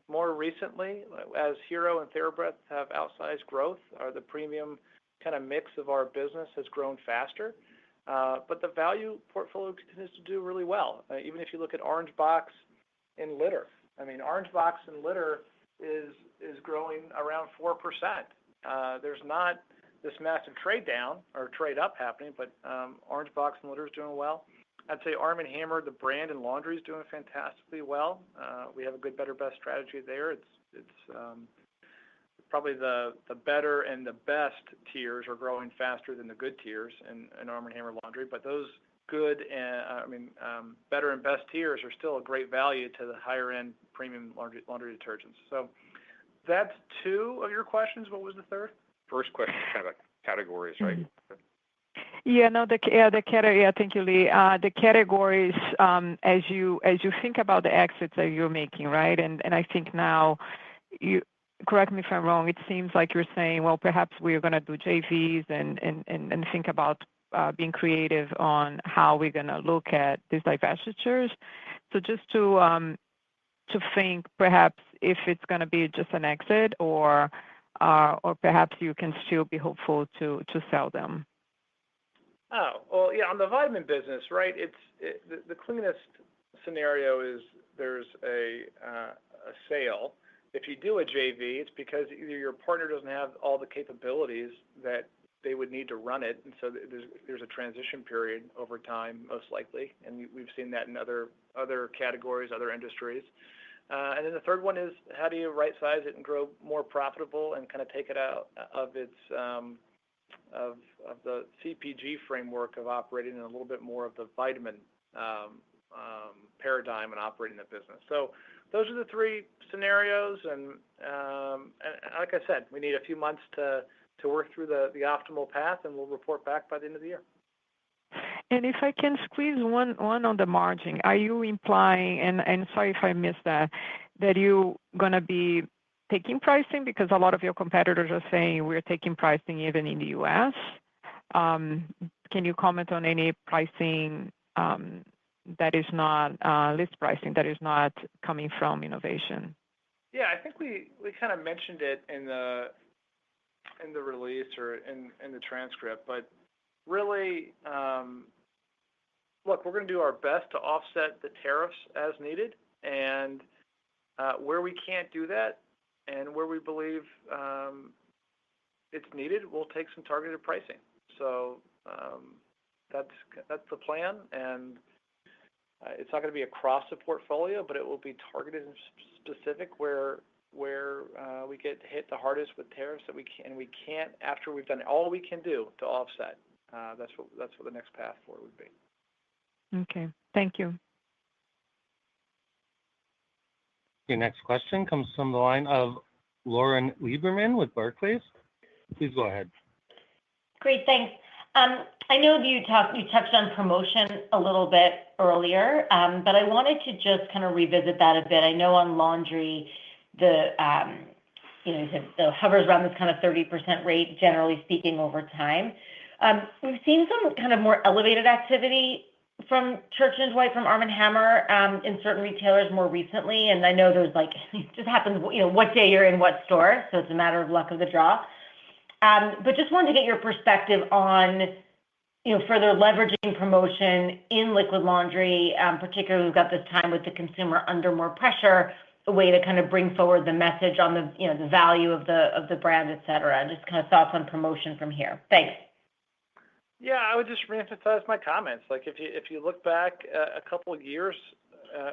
More recently, as Hero and TheraBreath have outsized growth, the premium kind of mix of our business has grown faster. But the value portfolio continues to do really well. Even if you look at Orange Box in litter, I mean, Orange Box in litter is growing around 4%. There's not this massive trade down or trade up happening, but Orange Box and litter is doing well. I'd say Arm & Hammer, the brand in laundry, is doing fantastically well. We have a good, better, best strategy there. It's probably the better and the best tiers are growing faster than the good tiers in Arm & Hammer laundry. But those good and better and best tiers are still a great value to the higher end premium laundry detergents. So That's two of your questions. What was the third? First question is kind of like categories, right? Yeah, no, thank you, Lee. The categories, as you think about the exits that you're making, right? And I think now, you correct me if I'm wrong, it seems like you're saying, well, perhaps we're going to do JVs and think about being creative on how we're going to look at these divestitures. So just to think perhaps if it's going to be just an exit or perhaps you can still be hopeful to sell them. Oh, well, yeah, on the vitamin business, right? The cleanest scenario is there's a sale. If you do a JV, it's because either your partner doesn't have all the capabilities that they would need to run it, and so there's a transition period over time, most likely, and we've seen that in other categories, other industries. And then the third one is how do you right-size it and grow more profitable and kind of take it out of its of the CPG framework of operating in a little bit more of the vitamin paradigm and operating the business. So those are the three scenarios, and like I said, we need a few months to work through the optimal path, and we'll report back by the end of the year. And if I can squeeze one on the margin, are you implying, and sorry if I missed that you're going to be taking pricing because a lot of your competitors are saying we're taking pricing even in the U.S.? Can you comment on any pricing that is not list pricing that is not coming from innovation? Yeah, I think we kind of mentioned it in the release or in the transcript, but really, look, we're going to do our best to offset the tariffs as needed, and where we can't do that and where we believe it's needed, we'll take some targeted pricing. So that's the plan, and it's not going to be across the portfolio, but it will be targeted and specific where we get hit the hardest with tariffs that we can't after we've done all we can do to offset. That's what the next path forward would be. Okay, thank you. Your next question comes from the line of Lauren Lieberman with Barclays. Please go ahead. Great, thanks. I know you touched on promotion a little bit earlier, but I wanted to just kind of revisit that a bit. I know on laundry, you said the hovers around this kind of 30% rate, generally speaking, over time. We've seen some kind of more elevated activity from Church & Dwight, from Arm & Hammer in certain retailers more recently, and I know there's it just happens, what day you're in what store, so it's a matter of luck of the draw. But just wanted to get your perspective on, further leveraging promotion in liquid laundry, particularly we've got this time with the consumer under more pressure, a way to kind of bring forward the message on the, the value of the brand, et cetera. Just kind of thoughts on promotion from here. Thanks. Yeah, I would just reemphasize my comments. Like if you look back a couple of years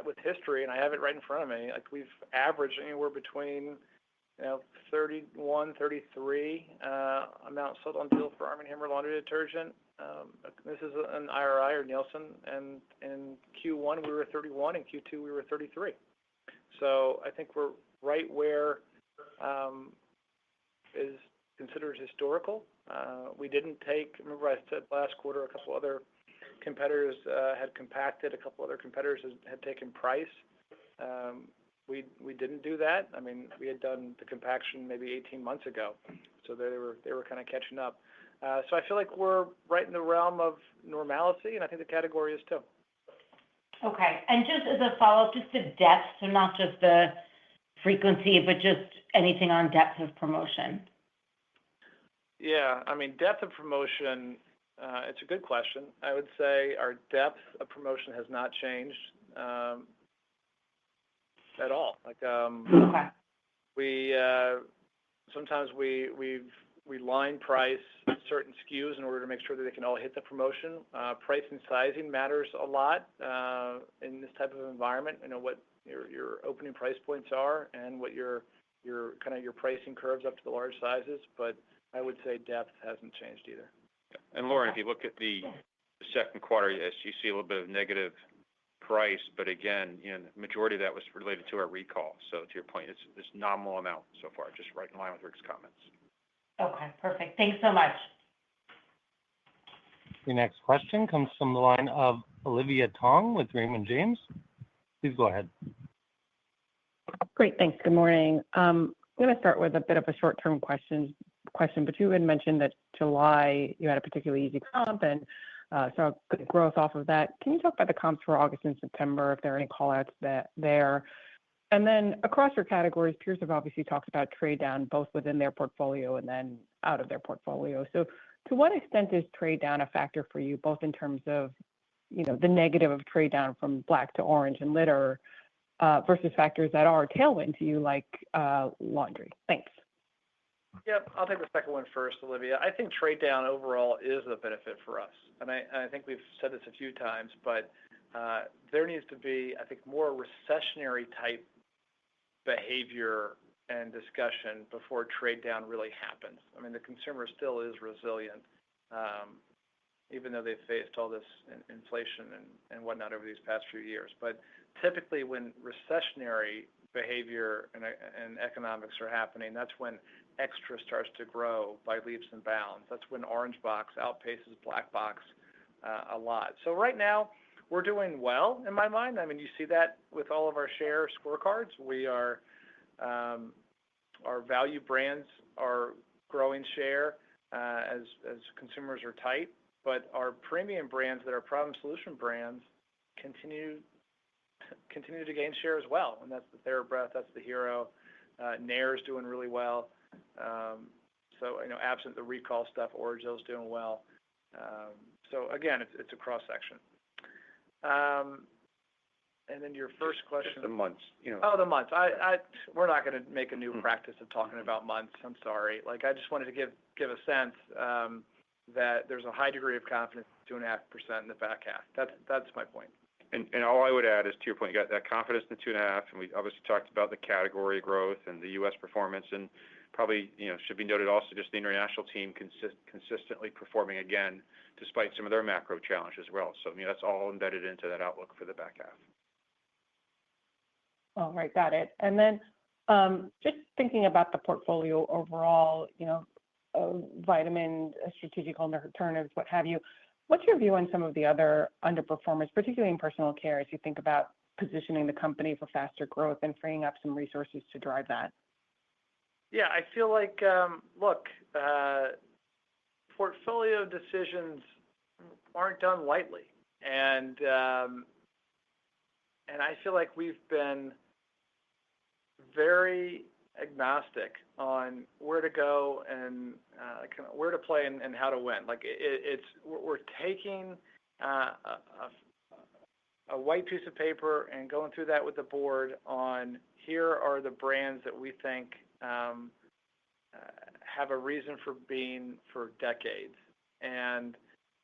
with history, and I have it right in front of me, like we've averaged anywhere between 31, 33 amount sold on deal for Arm & Hammer laundry detergent. This is an IRI or Nielsen, and in Q1 we were 31, and Q2 we were 33. So I think we're right where is considered historical. We didn't remember I said last quarter a couple other competitors had compacted, a couple other competitors had taken price. We didn't do that. I mean, we had done the compaction maybe 18 months ago, so they were kind of catching up. So I feel like we're right in the realm of normalcy, and I think the category is too. Okay, and just as a follow-up, just the depth, so not just the frequency, but just anything on depth of promotion. Yeah, I mean, depth of promotion, it's a good question. I would say our depth of promotion has not changed at all. Like, okay. Sometimes we line price certain SKUs in order to make sure that they can all hit the promotion. Price and sizing matters a lot in this type of environment. What your opening price points are and what your pricing curves up to the large sizes. But I would say depth hasn't changed either. And Lauren, if you look at the second quarter, yes, you see a little bit of negative price, but again, the majority of that was related to our recall. So to your point, it's nominal amount so far, just right in line with Rick's comments. Okay, perfect. Thanks so much. Your next question comes from the line of Olivia Tong with Raymond James. Please go ahead. Great, thanks. Good morning. I'm going to start with a bit of a short-term question, but you had mentioned that July you had a particularly easy comp and saw good growth off of that. Can you talk about the comps for August and September, if there are any callouts there? And then across your categories, peers have obviously talked about trade down both within their portfolio and then out of their portfolio. So to what extent is trade down a factor for you, both in terms of the negative of trade down from black to orange and litter versus factors that are tailwind to you like laundry? Thanks. Yep, I'll take the second one first, Olivia. I think trade down overall is a benefit for us. And I think we've said this a few times, but there needs to be, I think, more recessionary type behavior and discussion before trade down really happens. I mean, the consumer still is resilient, even though they've faced all this inflation and whatnot over these past few years. But typically when recessionary behavior and economics are happening, that's when extra starts to grow by leaps and bounds. That's when orange box outpaces black box a lot. So right now, we're doing well in my mind. I mean, you see that with all of our share scorecards. Our value brands are growing share as consumers are tight, but our premium brands that are problem solution brands continue to gain share as well. And that's the TheraBreath, that's the Hero. Nair's doing really well. So, absent the recall stuff, Origel's doing well. So again, it's a cross section. And then your first question. The months. Oh, the months. We're not going to make a new practice of talking about months. I'm sorry. I just wanted to give a sense that there's a high degree of confidence, 2.5% in the back half. That's my point. And all I would add is, to your point, you got that confidence in the 2.5%, and we obviously talked about the category growth and the U.S. performance, and probably should be noted also just the international team consistently performing again, despite some of their macro challenges as well. So that's all embedded into that outlook for the back half. All right, got it. And then just thinking about the portfolio overall, vitamin, strategic alternatives, what have you. What's your view on some of the other underperformers, particularly in personal care, as you think about positioning the company for faster growth and freeing up some resources to drive that? Yeah, I feel like, portfolio decisions aren't done lightly. And I feel like we've been very agnostic on where to go and where to play and how to win. We're taking a white piece of paper and going through that with the board on here are the brands that we think have a reason for being for decades. And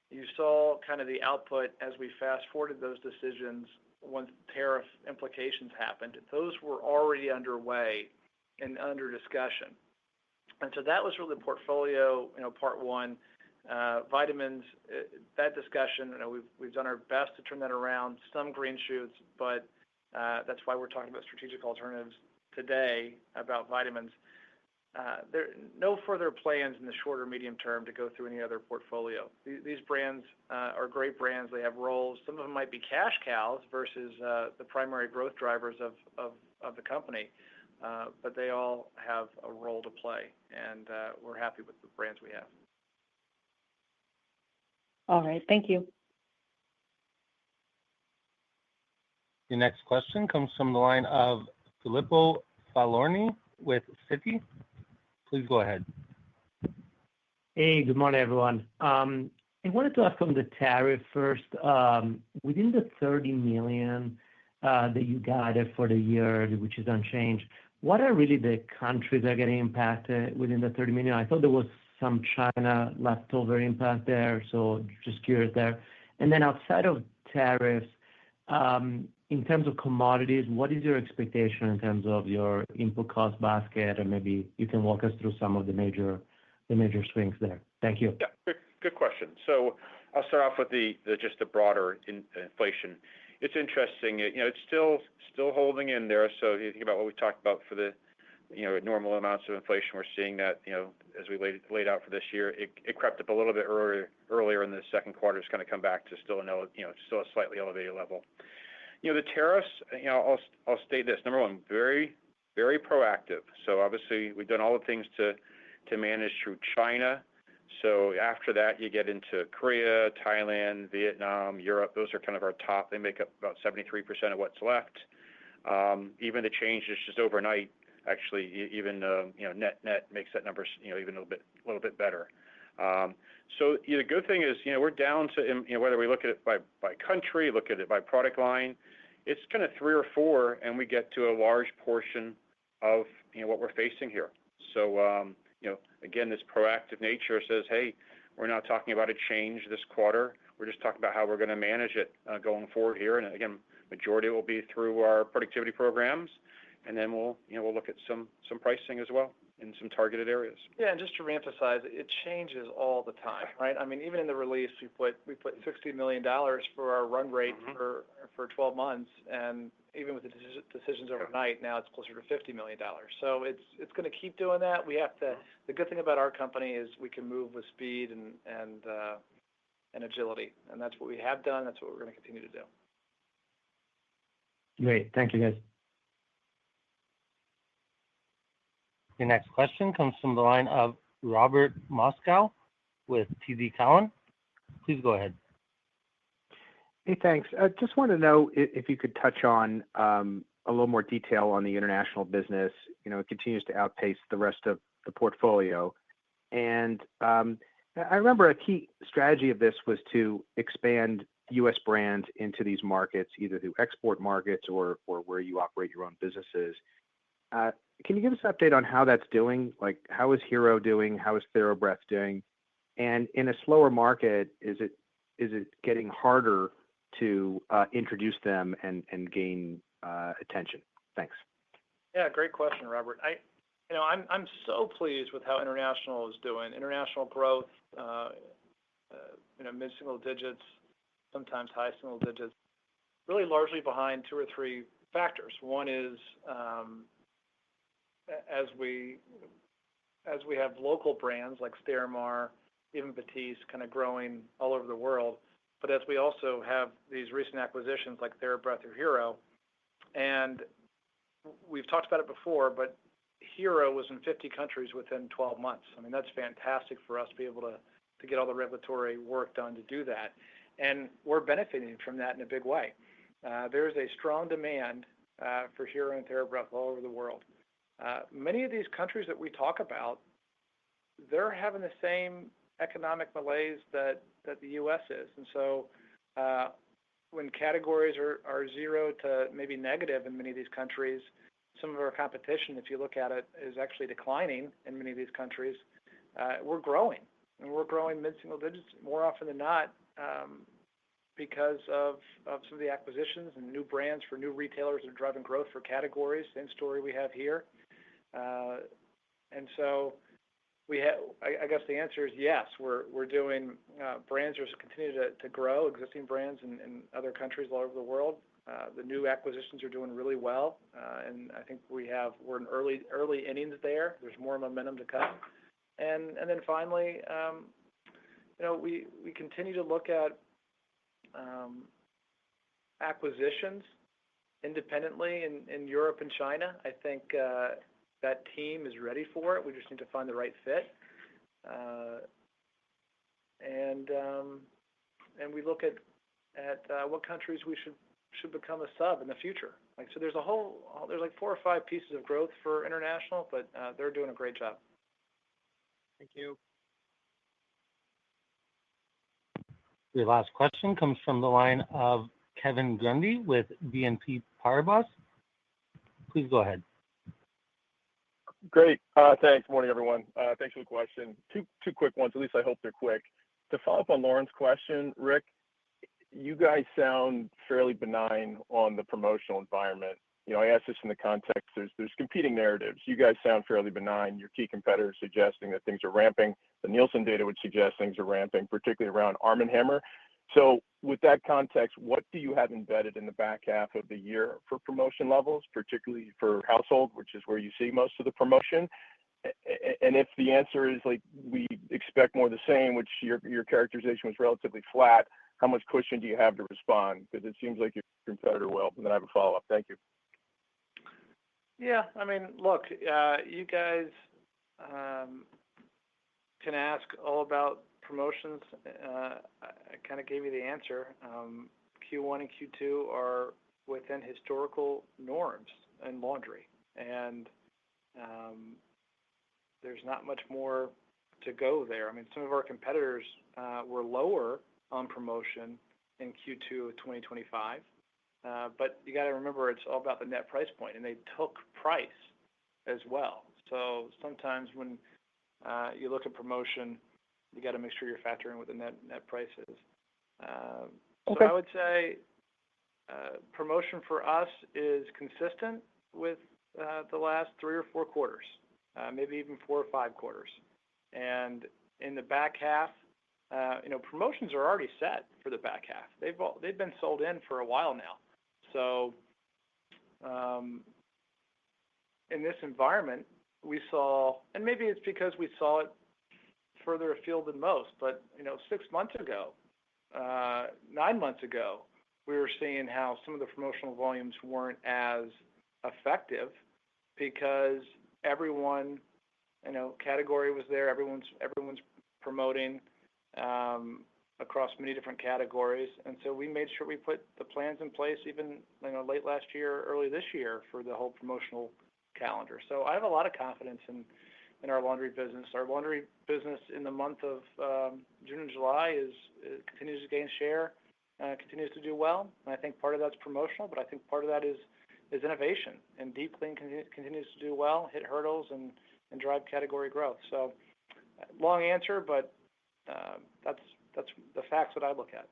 you saw kind of the output as we fast forwarded those decisions once tariff implications happened. Those were already underway and under discussion. And so that was really the portfolio, part one. Vitamins, that discussion, we've done our best to turn that around, some green shoots, but that's why we're talking about strategic alternatives today about vitamins. There are no further plans in the short or medium term to go through any other portfolio. These brands are great brands. They have roles. Some of them might be cash cows versus the primary growth drivers of the company, but they all have a role to play, and we're happy with the brands we have. All right, thank you. Your next question comes from the line of Filippo Falorni with Citi. Please go ahead. Hey, good morning, everyone. I wanted to ask on the tariff first. Within the $30 million that you guided for the year, which is unchanged, what are really the countries that are getting impacted within the $30 million? I thought there was some China leftover impact there, so just curious there. And then outside of tariffs, in terms of commodities, what is your expectation in terms of your input cost basket? And maybe you can walk us through some of the major swings there. Thank you. Yeah, good question. So I'll start off with just the broader inflation. it's interesting. It's still holding in there. So if you think about what we talked about for the normal amounts of inflation, we're seeing that as we laid out for this year, it crept up a little bit earlier in the second quarter. It's going to come back to still a slightly elevated level. The tariffs. I'll state this. Number one, very very proactive. So obviously we've done all the things to manage through China. So after that, you get into Korea, Thailand, Vietnam, Europe. Those are kind of our top. They make up about 73% of what's left. Even the change is just overnight. Actually, even net makes that number even a little bit better. So the good thing is we're down to whether we look at it by country, look at it by product line, it's kind of 3 or 4, and we get to a large portion of what we're facing here. So again, this proactive nature says, hey, we're not talking about a change this quarter. We're just talking about how we're going to manage it going forward here. And again, majority will be through our productivity programs, and then we'll look at some pricing as well in some targeted areas. Yeah, and just to reemphasize, it changes all the time, right? I mean, even in the release, we put $60 million for our run rate for 12 months, and even with the decisions overnight, now it's closer to $50 million. So it's going to keep doing that. We have to. The good thing about our company is we can move with speed and agility, and that's what we have done. That's what we're going to continue to do. Great, thank you, guys. Your next question comes from the line of Robert Moskow with TD Cowen. Please go ahead. Hey, thanks. Just want to know if you could touch on a little more detail on the international business. It continues to outpace the rest of the portfolio. And I remember a key strategy of this was to expand U.S. brands into these markets, either through export markets or where you operate your own businesses. Can you give us an update on how that's doing? Like, how is Hero doing? How is TheraBreath doing? And in a slower market, is it getting harder to introduce them and gain attention? Thanks. Yeah, great question, Robert. I'm so pleased with how international is doing. International growth, mid-single digits, sometimes high single digits, really largely behind 2 or 3 factors. One is as we have local brands like Sterimar, even Batiste, kind of growing all over the world, but as we also have these recent acquisitions like TheraBreath or Hero, and we've talked about it before, but Hero was in 50 countries within 12 months. I mean, that's fantastic for us to be able to get all the regulatory work done to do that, and we're benefiting from that in a big way. There's a strong demand for Hero and TheraBreath all over the world. Many of these countries that we talk about, they're having the same economic malaise that the U.S. is. And so when categories are 0 to maybe negative in many of these countries, some of our competition, if you look at it, is actually declining in many of these countries. We're growing, and we're growing mid-single digits more often than not because of some of the acquisitions and new brands for new retailers that are driving growth for categories. Same story we have here. And so I guess the answer is yes. We're doing brands are continue to grow, existing brands in other countries all over the world. The new acquisitions are doing really well, and I think we're in early innings there. There's more momentum to come, and then finally, we continue to look at acquisitions independently in Europe and China. I think that team is ready for it. We just need to find the right fit, and we look at what countries we should become a sub in the future. So there's like 4 or 5 pieces of growth for international, but they're doing a great job. Thank you. Your last question comes from the line of Kevin Grundy with BNP Paribas. Please go ahead. Great. Thanks. Morning, everyone. Thanks for the question. Two quick ones. At least I hope they're quick. To follow up on Lauren's question, Rick, you guys sound fairly benign on the promotional environment. I ask this in the context, there's competing narratives. You guys sound fairly benign. Your key competitors suggesting that things are ramping. The Nielsen data would suggest things are ramping, particularly around Arm & Hammer. So with that context, what do you have embedded in the back half of the year for promotion levels, particularly for household, which is where you see most of the promotion? And if the answer is like we expect more of the same, which your characterization was relatively flat, how much cushion do you have to respond? Because it seems like your competitor will. And then I have a follow-up. Thank you. Yeah, I mean, look, you guys can ask all about promotions. I kind of gave you the answer. Q1 and Q2 are within historical norms in laundry, and there's not much more to go there. I mean, some of our competitors were lower on promotion in Q2 of 2025, but you got to remember it's all about the net price point, and they took price as well. So sometimes when you look at promotion, you got to make sure you're factoring what the net price is. So I would say promotion for us is consistent with the last 3 or 4 quarters, maybe even 4 or 5 quarters. And in the back half, promotions are already set for the back half. They've been sold in for a while now. So in this environment, we saw, and maybe it's because we saw it further afield than most, but 6 months ago, 9 months ago, we were seeing how some of the promotional volumes weren't as effective because everyone, category was there. Everyone's promoting across many different categories, and so we made sure we put the plans in place even late last year, early this year for the whole promotional calendar. So I have a lot of confidence in our laundry business. Our laundry business in the month of June and July continues to gain share, continues to do well. And I think part of that's promotional, but I think part of that is innovation. And Deep Clean continues to do well, hit hurdles, and drive category growth. So long answer, but that's the facts that I look at.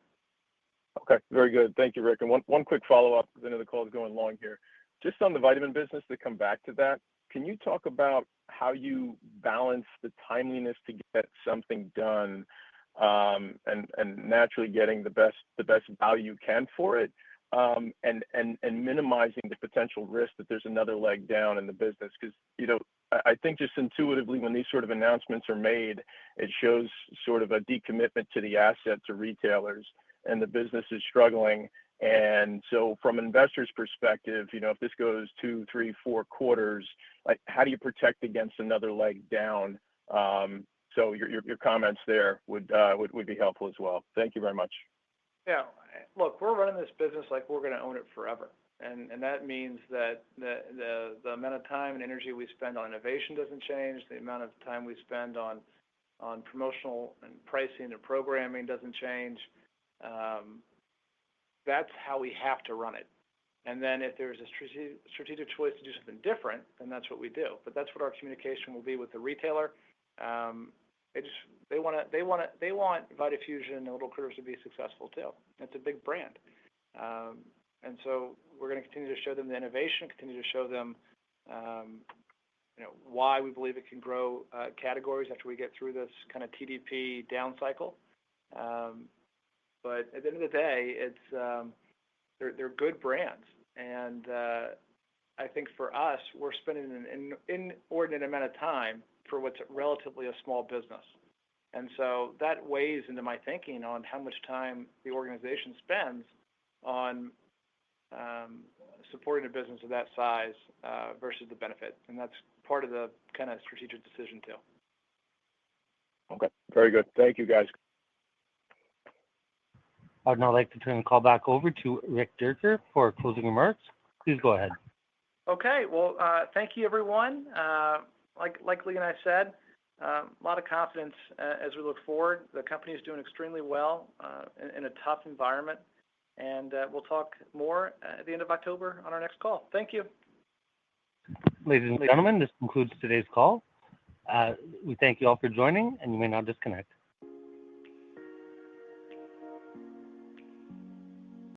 Okay, very good. Thank you, Rick. And one quick follow-up, because I know the call is going long here. Just on the vitamin business, to come back to that, can you talk about how you balance the timeliness to get something done and naturally getting the best value you can for it, and minimizing the potential risk that there's another leg down in the business? Because I think just intuitively when these sort of announcements are made, it shows sort of a decommitment to the asset to retailers, and the business is struggling. And so from an investor's perspective, if this goes 2, 3, 4 quarters, like how do you protect against another leg down? So your comments there would be helpful as well. Thank you very much. Yeah, look, we're running this business like we're going to own it forever. And that means that the amount of time and energy we spend on innovation doesn't change. The amount of time we spend on promotional and pricing and programming doesn't change. That's how we have to run it. And then if there's a strategic choice to do something different, then that's what we do. But that's what our communication will be with the retailer. They want Vitafusion and Little Critters to be successful too. It's a big brand. And so we're going to continue to show them the innovation, continue to show them why we believe it can grow categories after we get through this kind of TDP down cycle. But at the end of the day, they're good brands, and I think for us, we're spending an inordinate amount of time for what's relatively a small business, and so that weighs into my thinking on how much time the organization spends on supporting a business of that size versus the benefit, and that's part of the kind of strategic decision too. Okay, very good. Thank you, guys. I'd now like to turn the call back over to Rick Dierker for closing remarks. Please go ahead. Okay, well, thank you, everyone. Like Lee and I said, a lot of confidence as we look forward. The company is doing extremely well in a tough environment, and we'll talk more at the end of October on our next call. Thank you. Ladies and gentlemen, this concludes today's call. We thank you all for joining, and you may now disconnect.